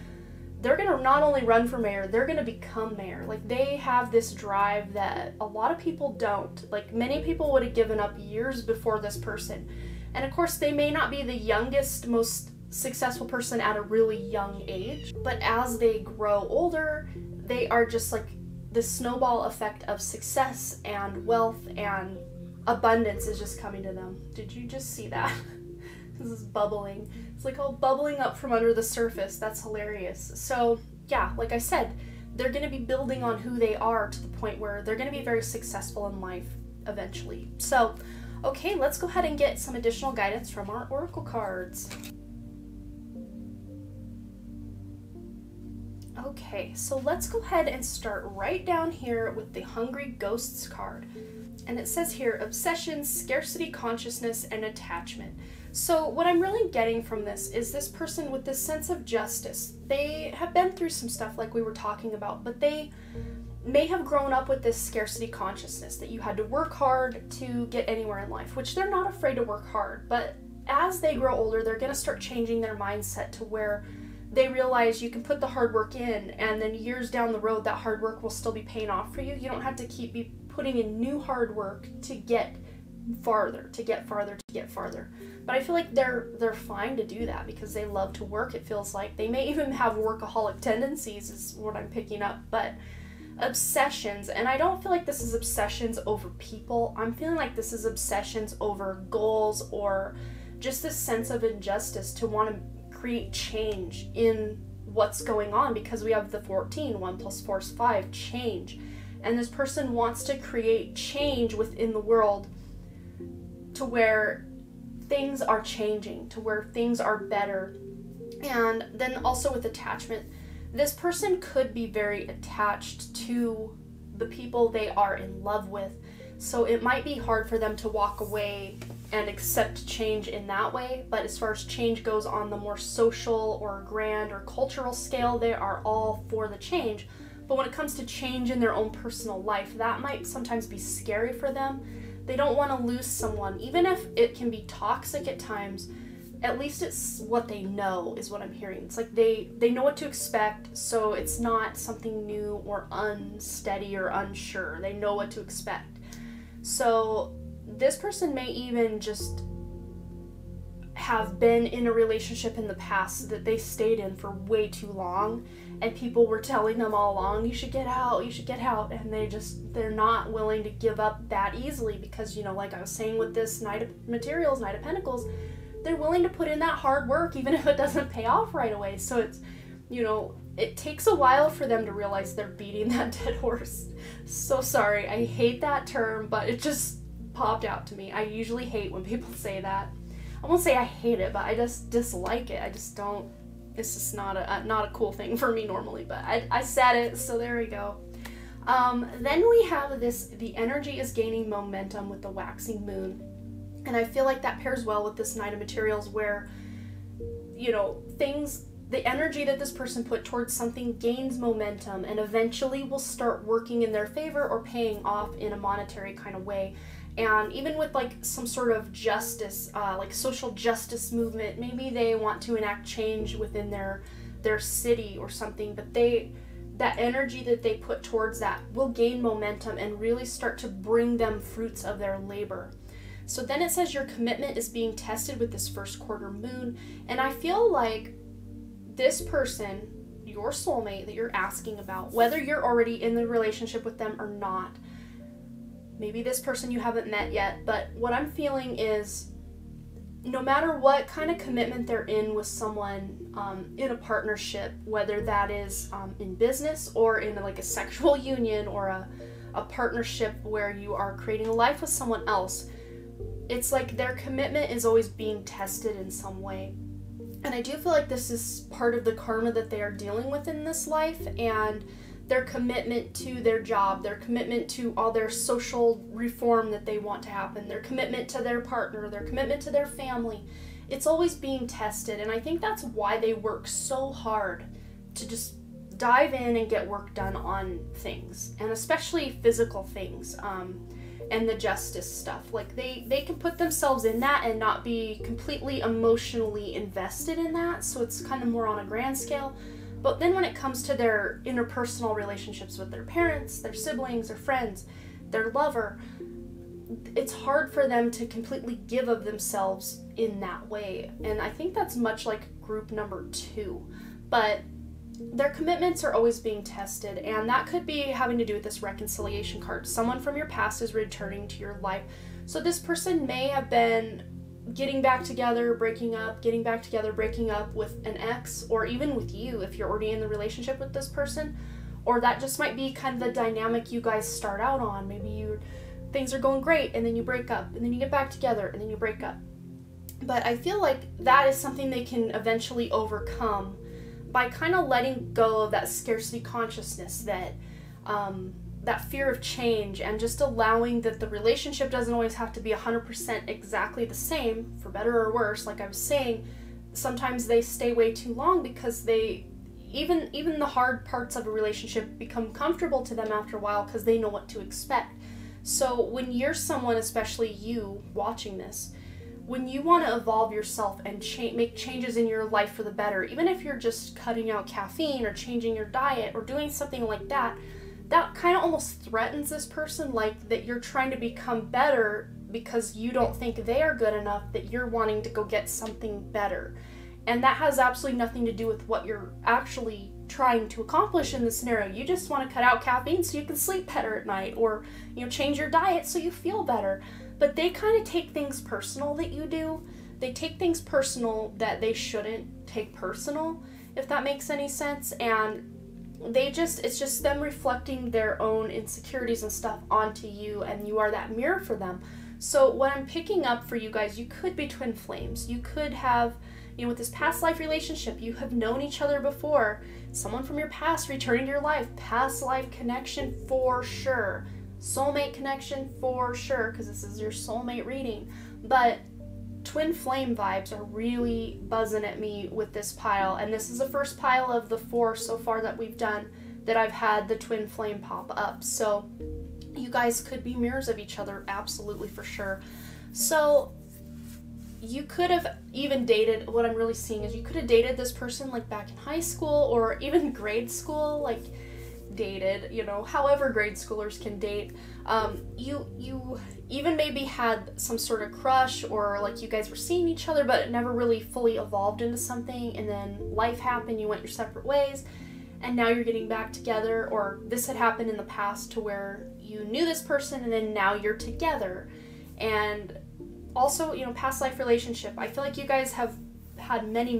they're gonna not only run for mayor, they're gonna become mayor. Like, they have this drive that a lot of people don't. Like, many people would have given up years before this person. And of course, they may not be the youngest, most successful person at a really young age, but as they grow older, they are just like the snowball effect of success and wealth and abundance is just coming to them. Did you just see that? This is bubbling. It's like all bubbling up from under the surface. That's hilarious. So yeah, like I said, they're going to be building on who they are to the point where they're going to be very successful in life eventually. So, okay, let's go ahead and get some additional guidance from our oracle cards. Okay, so let's go ahead and start right down here with the Hungry Ghosts card. And it says here, obsession, scarcity consciousness, and attachment. So what I'm really getting from this is this person with this sense of justice. They have been through some stuff like we were talking about, but they may have grown up with this scarcity consciousness that you had to work hard to get anywhere in life, which they're not afraid to work hard. But as they grow older, they're going to start changing their mindset to where they realize you can put the hard work in, and then years down the road, that hard work will still be paying off for you. You don't have to keep putting in new hard work to get farther, to get farther, to get farther. But I feel like they're fine to do that because they love to work. It feels like they may even have workaholic tendencies is what I'm picking up. But obsessions, and I don't feel like this is obsessions over people. I'm feeling like this is obsessions over goals or just this sense of injustice to want to create change in what's going on, because we have the 14, 1 + 4 is 5, change. And this person wants to create change within the world to where things are changing, to where things are better. And then also with attachment, this person could be very attached to the people they are in love with. So it might be hard for them to walk away and accept change in that way. But as far as change goes on the more social or grand or cultural scale, they are all for the change. But when it comes to change in their own personal life, that might sometimes be scary for them. They don't want to lose someone, even if it can be toxic at times. at least it's what they know is what I'm hearing. It's like they know what to expect, so it's not something new or unsteady or unsure. They know what to expect. So this person may even just have been in a relationship in the past that they stayed in for way too long, and people were telling them all along, you should get out, and they're not willing to give up that easily because, you know, like I was saying with this Knight of Materials, Knight of Pentacles, they're willing to put in that hard work even if it doesn't pay off right away. So it's, you know, it takes a while for them to realize they're beating that dead horse. So sorry, I hate that term, but it just popped out to me. I usually hate when people say that. I won't say I hate it, but I just dislike it. I just don't, it's just not a cool thing for me normally, but I said it, so there we go. Then we have this, the energy is gaining momentum with the waxing moon. And I feel like that pairs well with this Knight of Materials where, you know, the energy that this person put towards something gains momentum and eventually will start working in their favor or paying off in a monetary kind of way. And even with like some sort of justice, like social justice movement, maybe they want to enact change within their city or something, but that energy that they put towards that will gain momentum and really start to bring them fruits of their labor. So then it says your commitment is being tested with this first quarter moon, and I feel like this person, your soulmate that you're asking about, whether you're already in the relationship with them or not, maybe this person you haven't met yet, but what I'm feeling is no matter what kind of commitment they're in with someone in a partnership, whether that is in business or in like a sexual union or a partnership where you are creating a life with someone else, it's like their commitment is always being tested in some way. And I do feel like this is part of the karma that they are dealing with in this life, and their commitment to their job, their commitment to all their social reform that they want to happen, their commitment to their partner, their commitment to their family. It's always being tested, and I think that's why they work so hard to just dive in and get work done on things, and especially physical things, and the justice stuff. Like they can put themselves in that and not be completely emotionally invested in that, so it's kind of more on a grand scale. But then when it comes to their interpersonal relationships with their parents, their siblings, their friends, their lover, it's hard for them to completely give of themselves in that way. And I think that's much like group number 2. But their commitments are always being tested, and that could be having to do with this reconciliation card. Someone from your past is returning to your life. So this person may have been getting back together, breaking up, getting back together, breaking up with an ex, or even with you if you're already in the relationship with this person. Or that just might be kind of the dynamic you guys start out on. Maybe things are going great and then you break up, and then you get back together and then you break up. But I feel like that is something they can eventually overcome by kind of letting go of that scarcity consciousness, that fear of change, and just allowing that the relationship doesn't always have to be 100% exactly the same, for better or worse. Like I was saying, sometimes they stay way too long because even the hard parts of a relationship become comfortable to them after a while because they know what to expect. So when you're someone, especially you watching this, when you want to evolve yourself and make changes in your life for the better, even if you're just cutting out caffeine or changing your diet or doing something like that, that kind of almost threatens this person, like that you're trying to become better because you don't think they are good enough, that you're wanting to go get something better. And that has absolutely nothing to do with what you're actually trying to accomplish in this scenario. You just want to cut out caffeine so you can sleep better at night, or, you know, change your diet so you feel better. But they kind of take things personal that you do. They take things personal that they shouldn't take personal, if that makes any sense. And it's just them reflecting their own insecurities and stuff onto you, and you are that mirror for them. So what I'm picking up for you guys, you could be twin flames. You could have, you know, with this past life relationship, you have known each other before. Someone from your past returning to your life. Past life connection for sure. Soulmate connection for sure, because this is your soulmate reading. But twin flame vibes are really buzzing at me with this pile, and this is the first pile of the 4 so far that we've done that I've had the twin flame pop up. So you guys could be mirrors of each other, absolutely, for sure. So you could have even dated, what I'm really seeing is you could have dated this person like back in high school or even grade school, like dated, you know, however grade schoolers can date. You even maybe had some sort of crush, or like you guys were seeing each other but it never really fully evolved into something, and then life happened, you went your separate ways, and now you're getting back together. Or this had happened in the past to where you knew this person and then now you're together. And also, you know, past life relationship. I feel like you guys have had many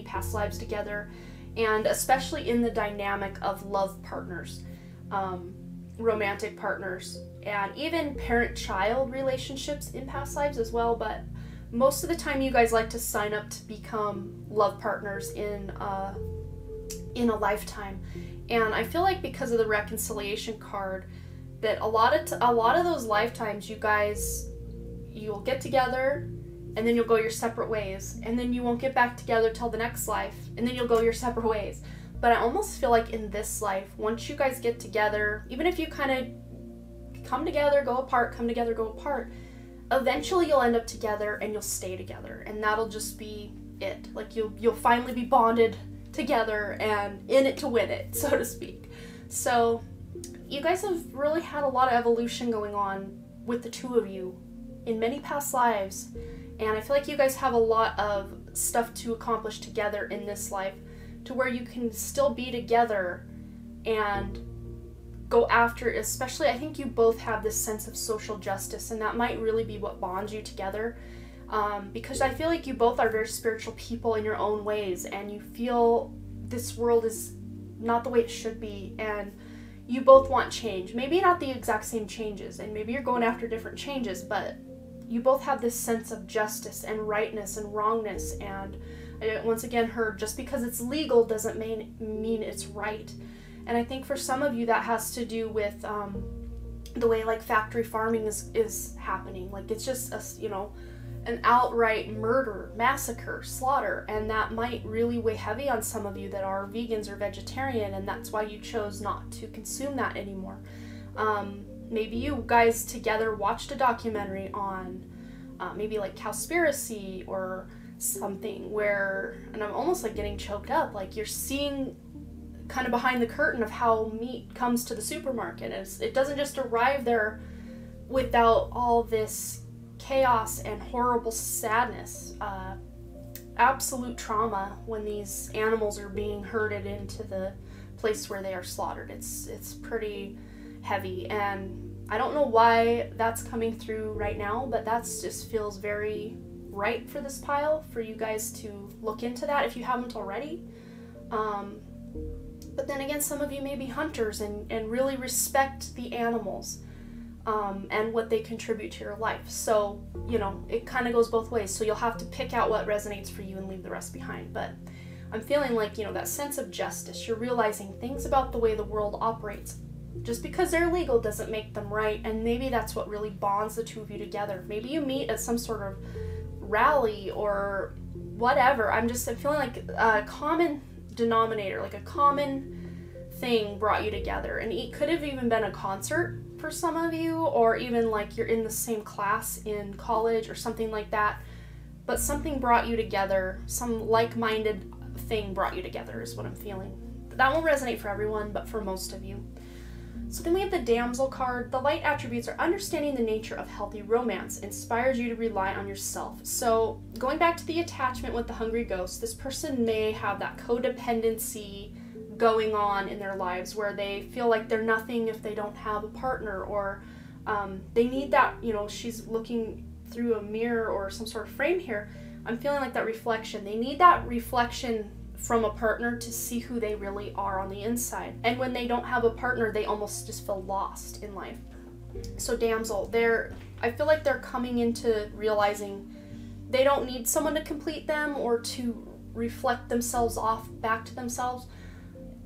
past lives together, and especially in the dynamic of love partners, romantic partners, and even parent-child relationships in past lives as well. But most of the time you guys like to sign up to become love partners in a lifetime. And I feel like because of the reconciliation card, that a lot of those lifetimes you'll get together and then you'll go your separate ways, and then you won't get back together till the next life, and then you'll go your separate ways. But I almost feel like in this life, once you guys get together, even if you kind of come together, go apart, come together, go apart, eventually you'll end up together and you'll stay together, and that'll just be it. Like you'll finally be bonded together and in it to win it, so to speak. So you guys have really had a lot of evolution going on with the two of you in many past lives, and I feel like you guys have a lot of stuff to accomplish together in this life, to where you can still be together and go after, especially I think you both have this sense of social justice, and that might really be what bonds you together, because I feel like you both are very spiritual people in your own ways, and you feel this world is not the way it should be, and you both want change. Maybe not the exact same changes, and maybe you're going after different changes, but you both have this sense of justice and rightness and wrongness. And I once again heard, just because it's legal doesn't mean it's right. And I think for some of you that has to do with the way like factory farming is happening. Like it's just an outright murder, massacre, slaughter, and that might really weigh heavy on some of you that are vegans or vegetarian, and that's why you chose not to consume that anymore. Maybe you guys together watched a documentary on maybe like Cowspiracy or something where, and I'm almost like getting choked up, like you're seeing kind of behind the curtain of how meat comes to the supermarket. It doesn't just arrive there without all this chaos and horrible sadness, absolute trauma when these animals are being herded into the place where they are slaughtered. It's pretty heavy, and I don't know why that's coming through right now, but that's just feels very right for this pile, for you guys to look into that if you haven't already. But then again, some of you may be hunters and really respect the animals and what they contribute to your life. So, you know, it kind of goes both ways. So you'll have to pick out what resonates for you and leave the rest behind. But I'm feeling like, you know, that sense of justice. You're realizing things about the way the world operates. Just because they're legal doesn't make them right, and maybe that's what really bonds the two of you together. Maybe you meet at some sort of rally or whatever. I'm feeling like a common denominator, like a common thing brought you together, and it could have even been a concert for some of you, or even like you're in the same class in college or something like that, but something brought you together, some like-minded thing brought you together is what I'm feeling. That won't resonate for everyone, but for most of you. So then we have the Damsel card. The light attributes are understanding the nature of healthy romance, inspires you to rely on yourself. So going back to the attachment with the hungry ghost, this person may have that codependency going on in their lives where they feel like they're nothing if they don't have a partner, or they need that, you know, she's looking through a mirror or some sort of frame here. I'm feeling like that reflection. They need that reflection from a partner to see who they really are on the inside. And when they don't have a partner, they almost just feel lost in life. So Damsel, I feel like they're coming into realizing they don't need someone to complete them or to reflect themselves off back to themselves.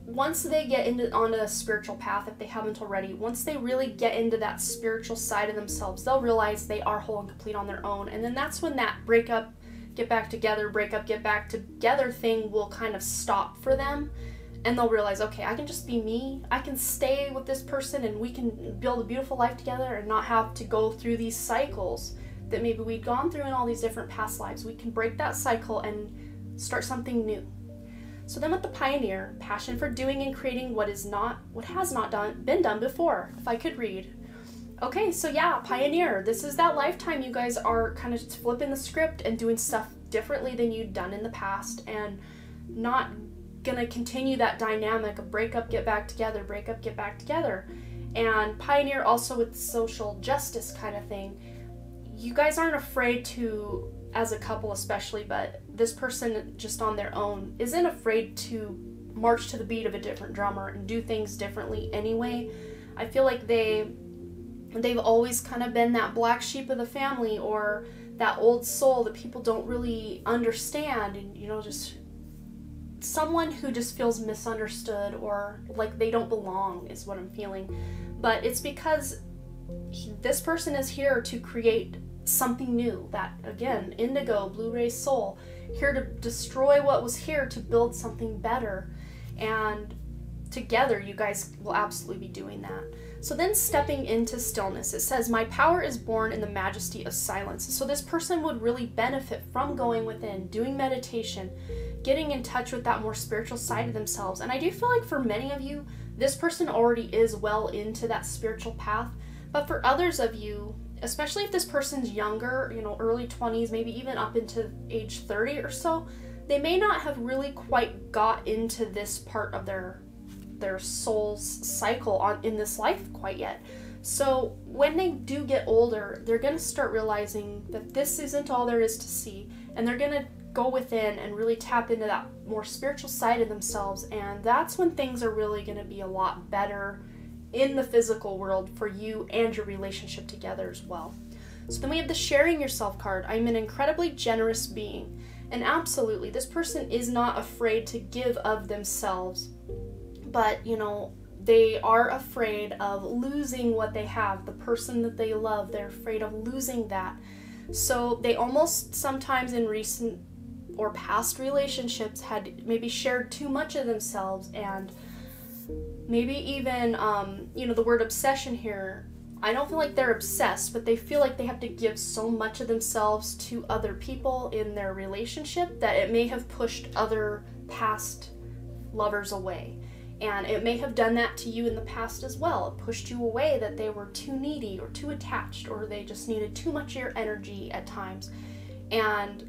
Once they get onto a spiritual path, if they haven't already, once they really get into that spiritual side of themselves, they'll realize they are whole and complete on their own. And then that's when that breakup, get back together, break up, get back together thing will kind of stop for them, and they'll realize, okay, I can just be me, I can stay with this person and we can build a beautiful life together and not have to go through these cycles that maybe we'd gone through in all these different past lives. We can break that cycle and start something new. So then with the Pioneer, passion for doing and creating what has not been done before, if I could read. Okay, so yeah, Pioneer, this is that lifetime you guys are kind of flipping the script and doing stuff differently than you'd done in the past, and not gonna continue that dynamic of break up, get back together, break up, get back together. And Pioneer also with social justice kind of thing. You guys aren't afraid to, as a couple especially, but this person just on their own isn't afraid to march to the beat of a different drummer and do things differently anyway. I feel like they've always kind of been that black sheep of the family, or that old soul that people don't really understand, and you know, just someone who just feels misunderstood or like they don't belong is what I'm feeling. But it's because this person is here to create something new, that again, indigo, blue-ray soul, here to destroy what was here to build something better. And together you guys will absolutely be doing that. So then stepping into stillness, it says, my power is born in the majesty of silence. So this person would really benefit from going within, doing meditation, getting in touch with that more spiritual side of themselves. And I do feel like for many of you, this person already is well into that spiritual path. But for others of you, especially if this person's younger, you know, early 20s, maybe even up into age 30 or so, they may not have really quite got into this part of their soul's cycle in this life quite yet. So when they do get older, they're going to start realizing that this isn't all there is to see, and they're going to go within and really tap into that more spiritual side of themselves, and that's when things are really going to be a lot better in the physical world for you and your relationship together as well. So then we have the sharing yourself card. I'm an incredibly generous being, and absolutely this person is not afraid to give of themselves, but you know, they are afraid of losing what they have, the person that they love. They're afraid of losing that. So they almost sometimes in recent or past relationships had maybe shared too much of themselves, and maybe even, you know, the word obsession here, I don't feel like they're obsessed, but they feel like they have to give so much of themselves to other people in their relationship that it may have pushed other past lovers away. And it may have done that to you in the past as well. It pushed you away, that they were too needy or too attached, or they just needed too much of your energy at times and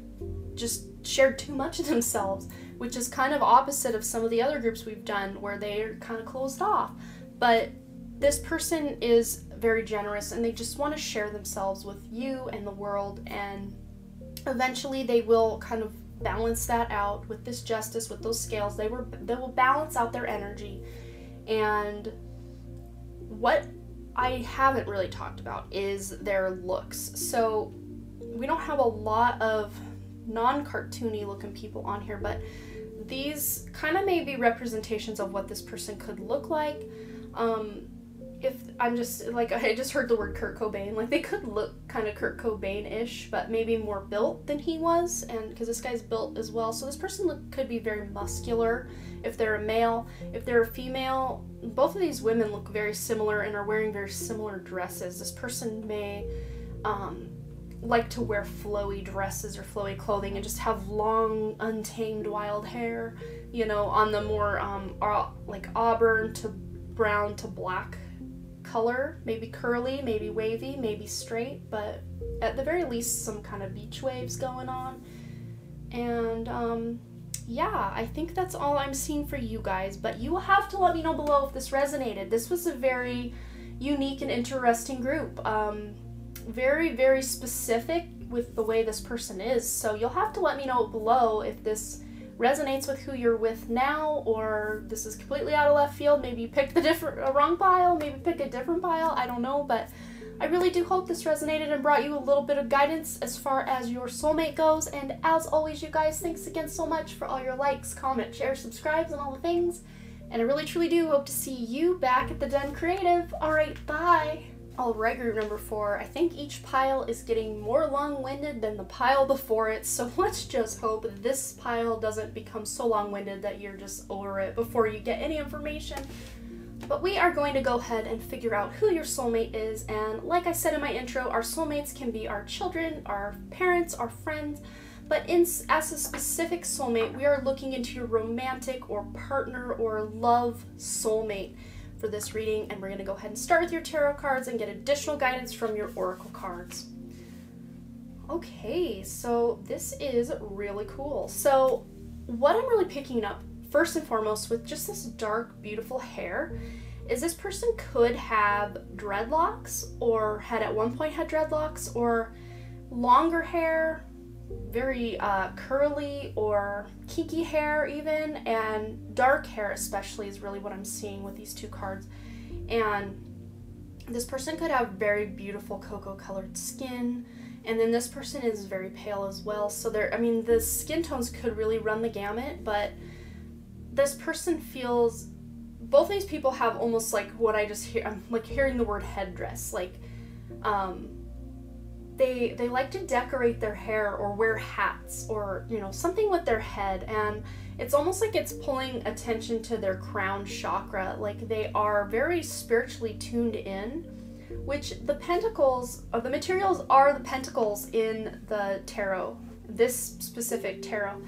just shared too much of themselves, which is kind of opposite of some of the other groups we've done where they're kind of closed off. But this person is very generous, and they just want to share themselves with you and the world, and eventually they will kind of balance that out with this justice, with those scales. They will balance out their energy. And what I haven't really talked about is their looks. So we don't have a lot of non-cartoony looking people on here, but these kind of may be representations of what this person could look like. If I'm just like, I just heard the word Kurt Cobain, like they could look kind of Kurt Cobain-ish, but maybe more built than he was, and because this guy's built as well. So this person could be very muscular if they're a male. If they're a female, both of these women look very similar and are wearing very similar dresses. This person may like to wear flowy dresses or flowy clothing and just have long, untamed wild hair, you know, on the more like auburn to brown to black color, maybe curly, maybe wavy, maybe straight, but at the very least some kind of beach waves going on. And yeah, I think that's all I'm seeing for you guys, but you will have to let me know below if this resonated. This was a very unique and interesting group, very, very specific with the way this person is, so you'll have to let me know below if this resonates with who you're with now, or this is completely out of left field. Maybe you picked the wrong pile, maybe pick a different pile, I don't know, but I really do hope this resonated and brought you a little bit of guidance as far as your soulmate goes. And as always, you guys, thanks again so much for all your likes, comments, shares, subscribes, and all the things, and I really truly do hope to see you back at the Den Creative. Alright, bye! Alright, group number 4, I think each pile is getting more long-winded than the pile before it, so let's just hope that this pile doesn't become so long-winded that you're just over it before you get any information. But we are going to go ahead and figure out who your soulmate is, and like I said in my intro, our soulmates can be our children, our parents, our friends, but as a specific soulmate, we are looking into your romantic or partner or love soulmate for this reading, and we're going to go ahead and start with your tarot cards and get additional guidance from your oracle cards. Okay, so this is really cool. So what I'm really picking up first and foremost with just this dark, beautiful hair is this person could have dreadlocks, or had at one point had dreadlocks, or longer hair, very curly or kinky hair even, and dark hair especially is really what I'm seeing with these two cards. And this person could have very beautiful cocoa colored skin, and then this person is very pale as well. So I mean, the skin tones could really run the gamut, but this person feels, both of these people have almost like what I just hear, I'm like hearing the word headdress, like they like to decorate their hair or wear hats or, you know, something with their head, and it's almost like it's pulling attention to their crown chakra, like they are very spiritually tuned in, which the pentacles, the materials are the pentacles in the tarot, this specific tarot.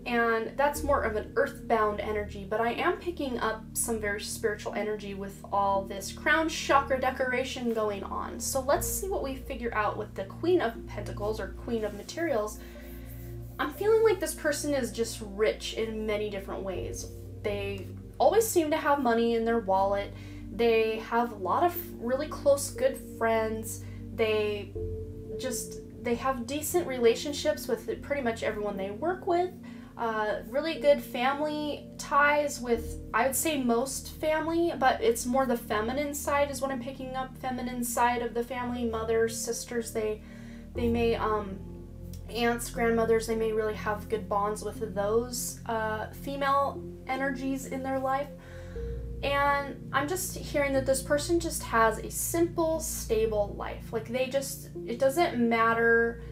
And that's more of an earthbound energy, but I am picking up some very spiritual energy with all this crown chakra decoration going on. So let's see what we figure out with the Queen of Pentacles, or Queen of Materials. I'm feeling like this person is just rich in many different ways. They always seem to have money in their wallet. They have a lot of really close, good friends. They have decent relationships with pretty much everyone they work with. Really good family ties with, I would say, most family, but it's more the feminine side is what I'm picking up. Feminine side of the family, mothers, sisters, they may, aunts, grandmothers, they may really have good bonds with those female energies in their life. And I'm just hearing that this person just has a simple, stable life. Like it doesn't matter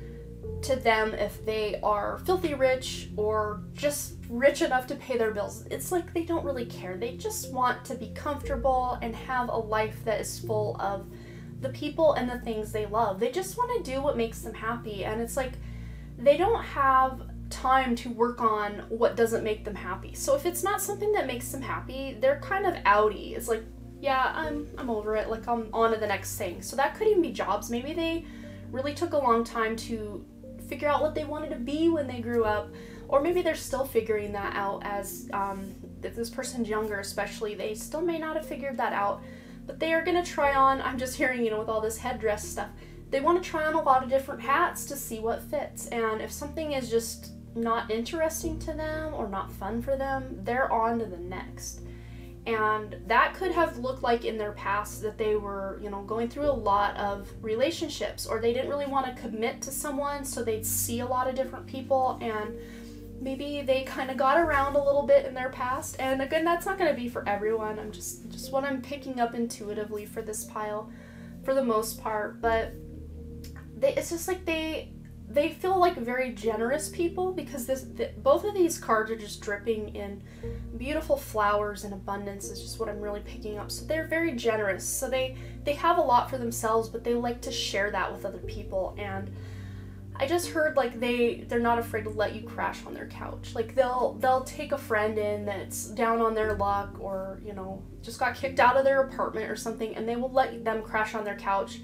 to them if they are filthy rich or just rich enough to pay their bills. It's like they don't really care. They just want to be comfortable and have a life that is full of the people and the things they love. They just want to do what makes them happy, and it's like they don't have time to work on what doesn't make them happy. So if it's not something that makes them happy, they're kind of outy. It's like, yeah, I'm over it. Like, I'm on to the next thing. So that could even be jobs. Maybe they really took a long time to figure out what they wanted to be when they grew up, or maybe they're still figuring that out as if this person's younger especially, they still may not have figured that out, but they are going to try on, I'm just hearing, you know, with all this headdress stuff, they want to try on a lot of different hats to see what fits, and if something is just not interesting to them or not fun for them, they're on to the next. And that could have looked like in their past that they were, you know, going through a lot of relationships, or they didn't really want to commit to someone, so they'd see a lot of different people, and maybe they kind of got around a little bit in their past. And again, that's not going to be for everyone. I'm just what I'm picking up intuitively for this pile for the most part, but it's just like they feel like very generous people, because both of these cards are just dripping in beautiful flowers and abundance is just what I'm really picking up. So they're very generous. So they have a lot for themselves, but they like to share that with other people. And I just heard like they're not afraid to let you crash on their couch. Like they'll take a friend in that's down on their luck, or, you know, just got kicked out of their apartment or something, and they will let them crash on their couch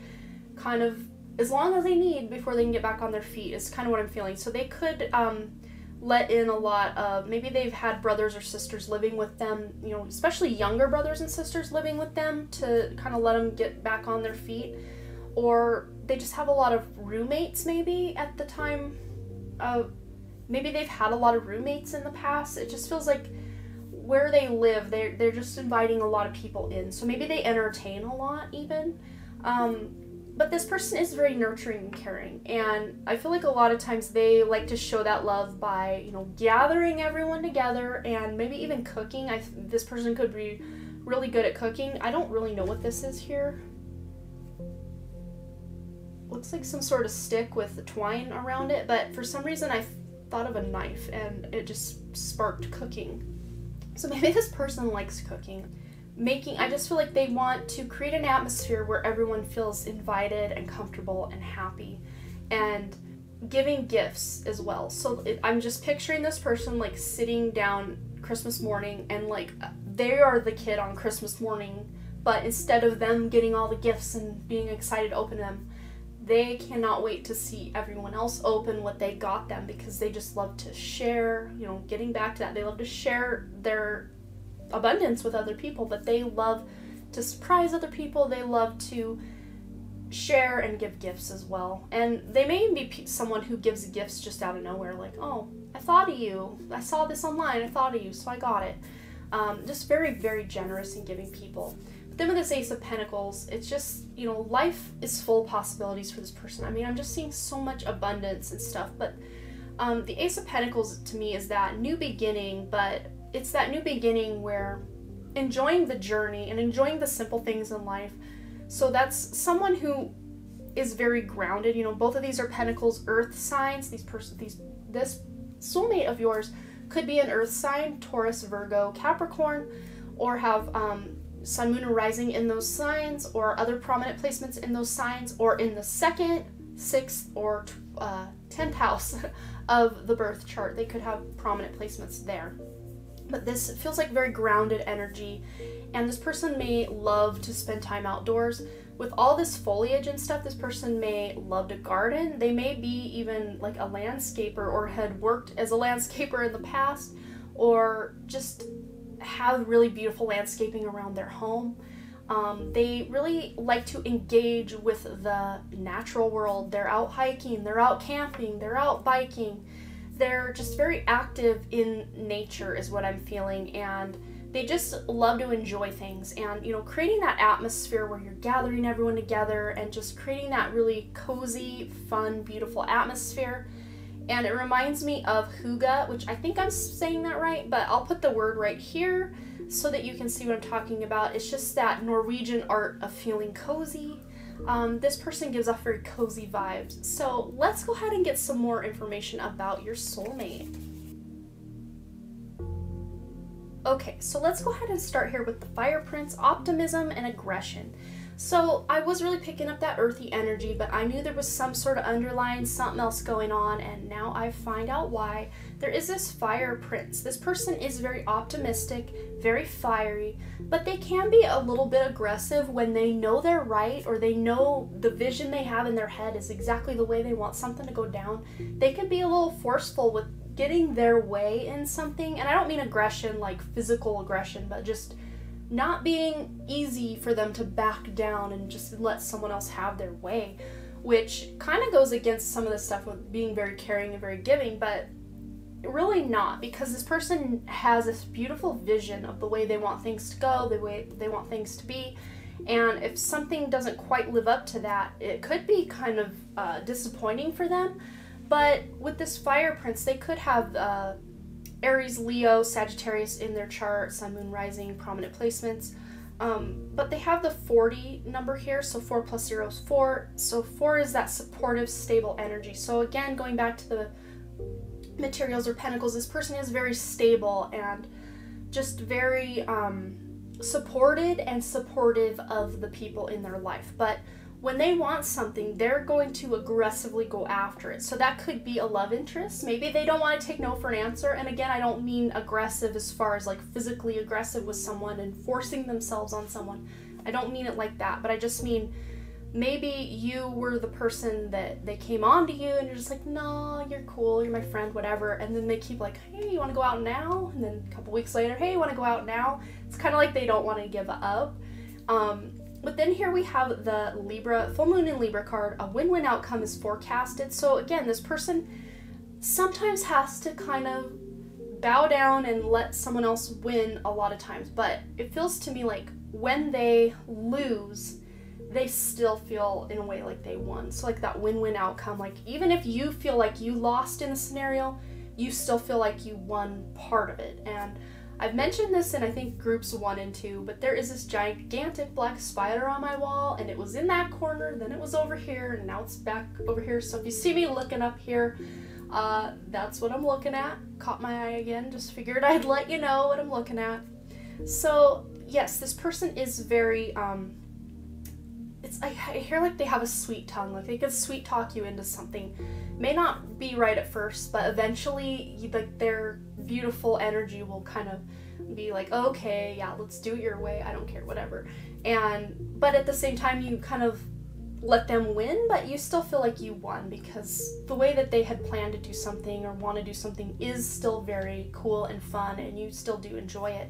kind of as long as they need before they can get back on their feet, is kind of what I'm feeling. So they could let in a lot of, maybe they've had brothers or sisters living with them, you know, especially younger brothers and sisters living with them to kind of let them get back on their feet. Or they just have a lot of roommates maybe at the time. Maybe they've had a lot of roommates in the past. It just feels like where they live, they're just inviting a lot of people in. So maybe they entertain a lot even. But this person is very nurturing and caring, and I feel like a lot of times they like to show that love by, you know, gathering everyone together and maybe even cooking. This person could be really good at cooking. I don't really know what this is here. Looks like some sort of stick with twine around it, but for some reason I thought of a knife and it just sparked cooking. So maybe this person likes cooking. I just feel like they want to create an atmosphere where everyone feels invited and comfortable and happy, and giving gifts as well. So I'm just picturing this person like sitting down Christmas morning, and like they are the kid on Christmas morning, but instead of them getting all the gifts and being excited to open them, they cannot wait to see everyone else open what they got them, because they just love to share, you know, getting back to that, they love to share their abundance with other people, but they love to surprise other people, they love to share and give gifts as well. And they may even be someone who gives gifts just out of nowhere, like, oh, I thought of you, I saw this online, I thought of you, so I got it. Just very, very generous in giving people. But then with this Ace of Pentacles, it's just, you know, life is full of possibilities for this person. I mean, I'm just seeing so much abundance and stuff, but the Ace of Pentacles to me is that new beginning, but it's that new beginning where enjoying the journey and enjoying the simple things in life. So that's someone who is very grounded. You know, both of these are Pentacles, earth signs. This soulmate of yours could be an earth sign, Taurus, Virgo, Capricorn, or have sun, moon, or rising in those signs, or other prominent placements in those signs, or in the 2nd, 6th, or 10th house of the birth chart. They could have prominent placements there. But this feels like very grounded energy, and this person may love to spend time outdoors. With all this foliage and stuff, this person may love to garden. They may be even like a landscaper, or had worked as a landscaper in the past, or just have really beautiful landscaping around their home. They really like to engage with the natural world. They're out hiking, they're out camping, they're out biking. They're just very active in nature is what I'm feeling, and they just love to enjoy things. And, you know, creating that atmosphere where you're gathering everyone together and just creating that really cozy, fun, beautiful atmosphere. And it reminds me of hygge, which I think I'm saying that right, but I'll put the word right here so that you can see what I'm talking about. It's just that Norwegian art of feeling cozy. This person gives off very cozy vibes. So let's go ahead and get some more information about your soulmate. Okay, so let's go ahead and start here with the Fire Prince, optimism and aggression. So I was really picking up that earthy energy, but I knew there was some sort of underlying something else going on, and now I find out why. There is this Fire Prince. This person is very optimistic, very fiery, but they can be a little bit aggressive when they know they're right, or they know the vision they have in their head is exactly the way they want something to go down. They can be a little forceful with getting their way in something, and I don't mean aggression like physical aggression, but just not being easy for them to back down and just let someone else have their way, which kind of goes against some of the stuff with being very caring and very giving, but really not, because this person has this beautiful vision of the way they want things to go, the way they want things to be, and if something doesn't quite live up to that, it could be kind of disappointing for them. But with this Fire Prince, they could have Aries, Leo, Sagittarius in their chart, sun, moon, rising, prominent placements. But they have the 40 number here, so 4 plus 0 is 4. So 4 is that supportive, stable energy. So again, going back to the materials or pentacles, this person is very stable and just very supported and supportive of the people in their life. But when they want something, they're going to aggressively go after it. So that could be a love interest. Maybe they don't want to take no for an answer. And again, I don't mean aggressive as far as like physically aggressive with someone and forcing themselves on someone. I don't mean it like that, but I just mean maybe you were the person that they came on to you and you're just like, no, you're cool, you're my friend, whatever. And then they keep like, hey, you want to go out now? And then a couple weeks later, hey, you want to go out now? It's kind of like they don't want to give up. But then here we have the Libra, full moon in Libra card, a win-win outcome is forecasted. So again, this person sometimes has to kind of bow down and let someone else win a lot of times. But it feels to me like when they lose, they still feel in a way like they won. So like that win-win outcome, like even if you feel like you lost in the scenario, you still feel like you won part of it. And I've mentioned this in I think groups 1 and 2, but there is this gigantic black spider on my wall, and it was in that corner, then it was over here, and now it's back over here. So if you see me looking up here, that's what I'm looking at. Caught my eye again, just figured I'd let you know what I'm looking at. So yes, this person is very, I hear like they have a sweet tongue, like they could sweet talk you into something. May not be right at first, but eventually, like, their beautiful energy will kind of be like, okay, yeah, let's do it your way, I don't care, whatever. But at the same time, you kind of let them win, but you still feel like you won, because the way that they had planned to do something or want to do something is still very cool and fun, and you still do enjoy it.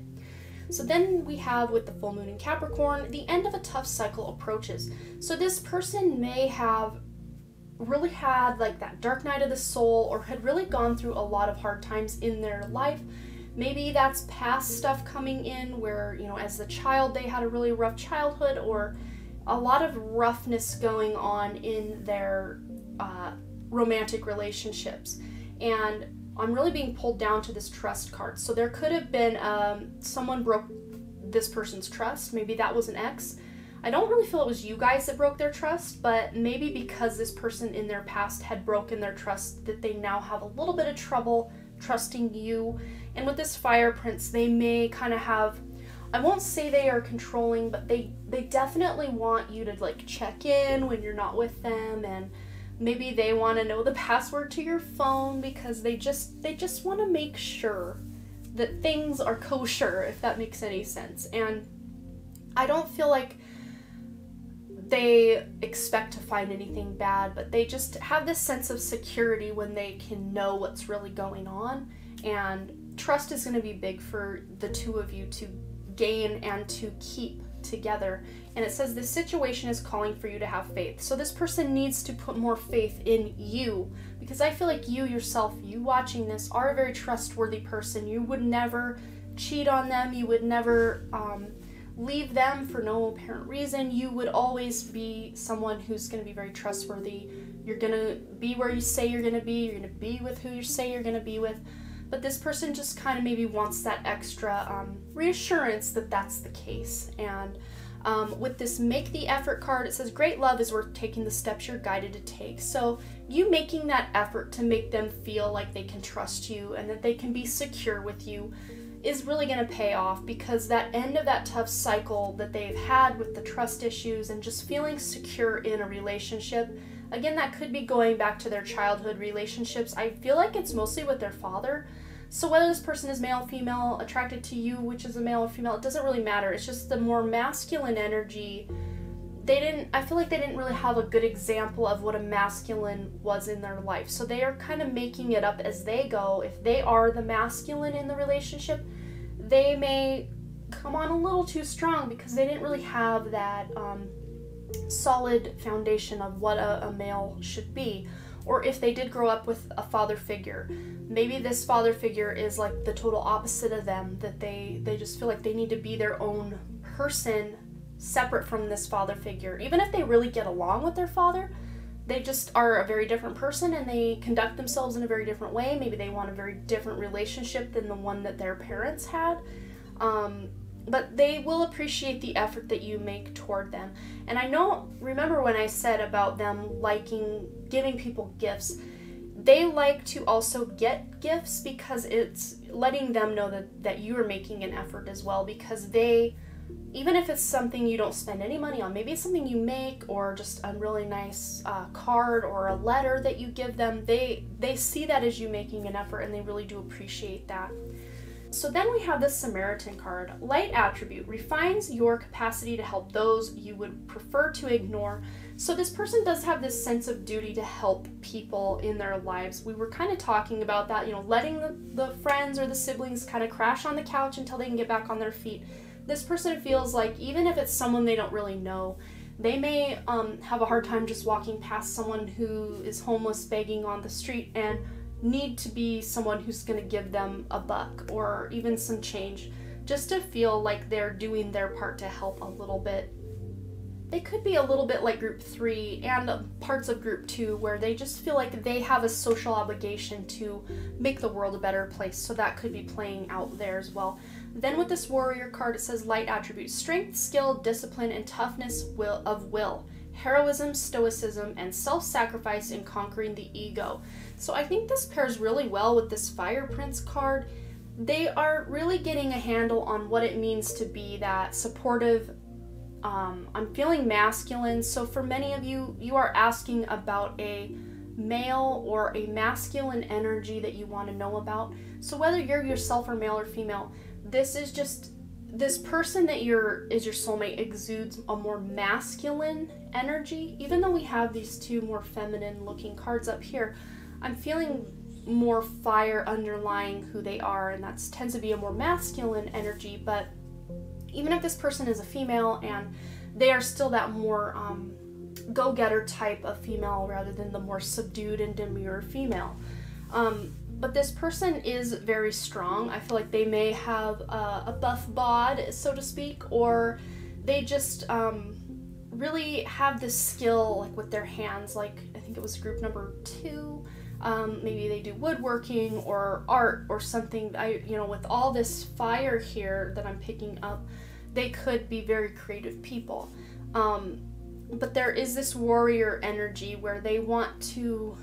So then we have, with the full moon in Capricorn, the end of a tough cycle approaches. So this person may have really had like that dark night of the soul, or had really gone through a lot of hard times in their life. Maybe that's past stuff coming in where, you know, as a child they had a really rough childhood, or a lot of roughness going on in their romantic relationships. And I'm really being pulled down to this trust card. So there could have been someone broke this person's trust. Maybe that was an ex. I don't really feel it was you guys that broke their trust, but maybe because this person in their past had broken their trust, that they now have a little bit of trouble trusting you. And with this Fire Prince, they may kind of have, I won't say they are controlling, but they definitely want you to like check in when you're not with them, and maybe they want to know the password to your phone because they just want to make sure that things are kosher, if that makes any sense. And I don't feel like they expect to find anything bad, but they just have this sense of security when they can know what's really going on. And trust is going to be big for the two of you to gain and to keep together. And it says this situation is calling for you to have faith. So this person needs to put more faith in you, because I feel like you yourself, you watching this, are a very trustworthy person. You would never cheat on them. You would never leave them for no apparent reason. You would always be someone who's going to be very trustworthy. You're going to be where you say you're going to be. You're going to be with who you say you're going to be with. But this person just kind of maybe wants that extra reassurance that that's the case. And with this Make the Effort card, it says great love is worth taking the steps you're guided to take. So you making that effort to make them feel like they can trust you and that they can be secure with you is really going to pay off, because that end of that tough cycle that they've had with the trust issues and just feeling secure in a relationship, again, that could be going back to their childhood relationships. I feel like it's mostly with their father. So whether this person is male, female, attracted to you, which is a male or female, it doesn't really matter. It's just the more masculine energy. I feel like they didn't really have a good example of what a masculine was in their life. So they are kind of making it up as they go. If they are the masculine in the relationship, they may come on a little too strong because they didn't really have that solid foundation of what a male should be. Or if they did grow up with a father figure, maybe this father figure is like the total opposite of them, that they just feel like they need to be their own person separate from this father figure. Even if they really get along with their father, they just are a very different person and they conduct themselves in a very different way. Maybe they want a very different relationship than the one that their parents had. But they will appreciate the effort that you make toward them. And I remember when I said about them liking giving people gifts, they like to also get gifts because it's letting them know that you are making an effort as well, because they, even if it's something you don't spend any money on, maybe it's something you make or just a really nice card or a letter that you give them, they see that as you making an effort and they really do appreciate that. So then we have the Samaritan card. Light attribute refines your capacity to help those you would prefer to ignore. So this person does have this sense of duty to help people in their lives. We were kind of talking about that, letting the friends or the siblings kind of crash on the couch until they can get back on their feet. This person feels like even if it's someone they don't really know, they may have a hard time just walking past someone who is homeless begging on the street and need to be someone who's going to give them a buck or even some change, just to feel like they're doing their part to help a little bit. They could be a little bit like group 3 and parts of group 2, where they just feel like they have a social obligation to make the world a better place, so that could be playing out there as well. Then with this warrior card, it says light attributes: strength, skill, discipline, and toughness of will, heroism, stoicism, and self-sacrifice in conquering the ego. So I think this pairs really well with this Fire Prince card. they are really getting a handle on what it means to be that supportive. I'm feeling masculine. So for many of you, you are asking about a male or a masculine energy that you want to know about. So whether you're yourself or male or female, this is just, this person that is your soulmate exudes a more masculine energy. Even though we have these two more feminine looking cards up here, I'm feeling more fire underlying who they are, and that tends to be a more masculine energy. But even if this person is a female and they are still that more go-getter type of female rather than the more subdued and demure female. But this person is very strong. I feel like they may have a buff bod, so to speak, or they just really have this skill like with their hands. Like I think it was group number 2. Maybe they do woodworking or art or something. With all this fire here that I'm picking up, they could be very creative people. But there is this warrior energy where they want to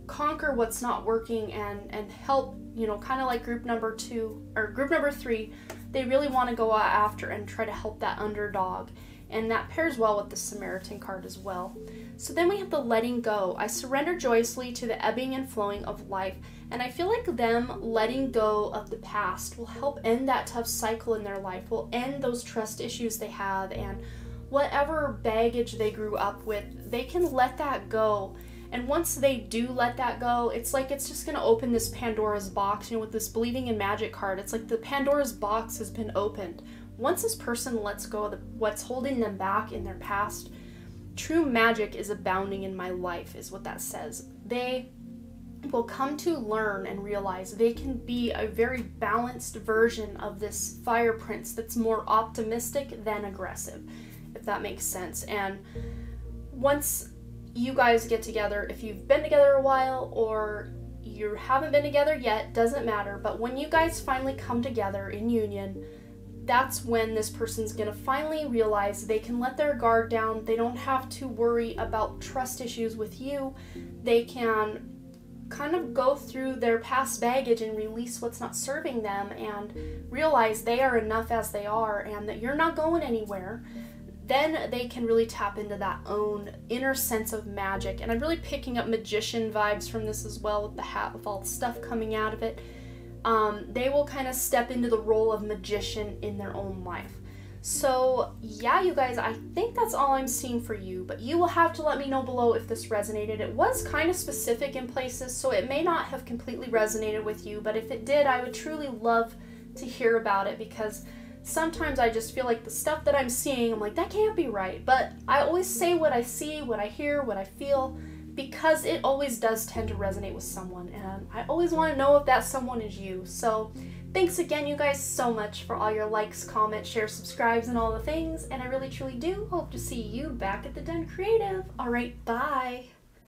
conquer what's not working and help, kind of like group number 2 or group number 3. They really want to go after and try to help that underdog. And that pairs well with the Samaritan card as well. So then we have the letting go. I surrender joyously to the ebbing and flowing of life. And I feel like them letting go of the past will help end that tough cycle in their life, will end those trust issues they have, and whatever baggage they grew up with, they can let that go. And once they do let that go, it's like it's just going to open this Pandora's box. With this believing in magic card, it's like the Pandora's box has been opened. Once this person lets go of what's holding them back in their past, true magic is abounding in my life, is what that says. They will come to learn and realize they can be a very balanced version of this fire prince that's more optimistic than aggressive, if that makes sense. And once you guys get together, if you've been together a while or you haven't been together yet, doesn't matter, but when you guys finally come together in union, that's when this person's gonna finally realize they can let their guard down. They don't have to worry about trust issues with you. They can kind of go through their past baggage and release what's not serving them and realize they are enough as they are and that you're not going anywhere. Then they can really tap into that own inner sense of magic. And I'm really picking up magician vibes from this as well, with the hat with all the stuff coming out of it. They will kind of step into the role of magician in their own life. So yeah, you guys, I think that's all I'm seeing for you, but you will have to let me know below if this resonated. It was kind of specific in places, so it may not have completely resonated with you, but if it did, I would truly love to hear about it, because sometimes I just feel like the stuff that I'm seeing, I'm like, that can't be right. But I always say what I see, what I hear, what I feel, because it always does tend to resonate with someone, and I always want to know if that someone is you. So thanks again, you guys, so much for all your likes, comments, shares, subscribes, and all the things, and I really truly do hope to see you back at the Den Creative. Alright, bye!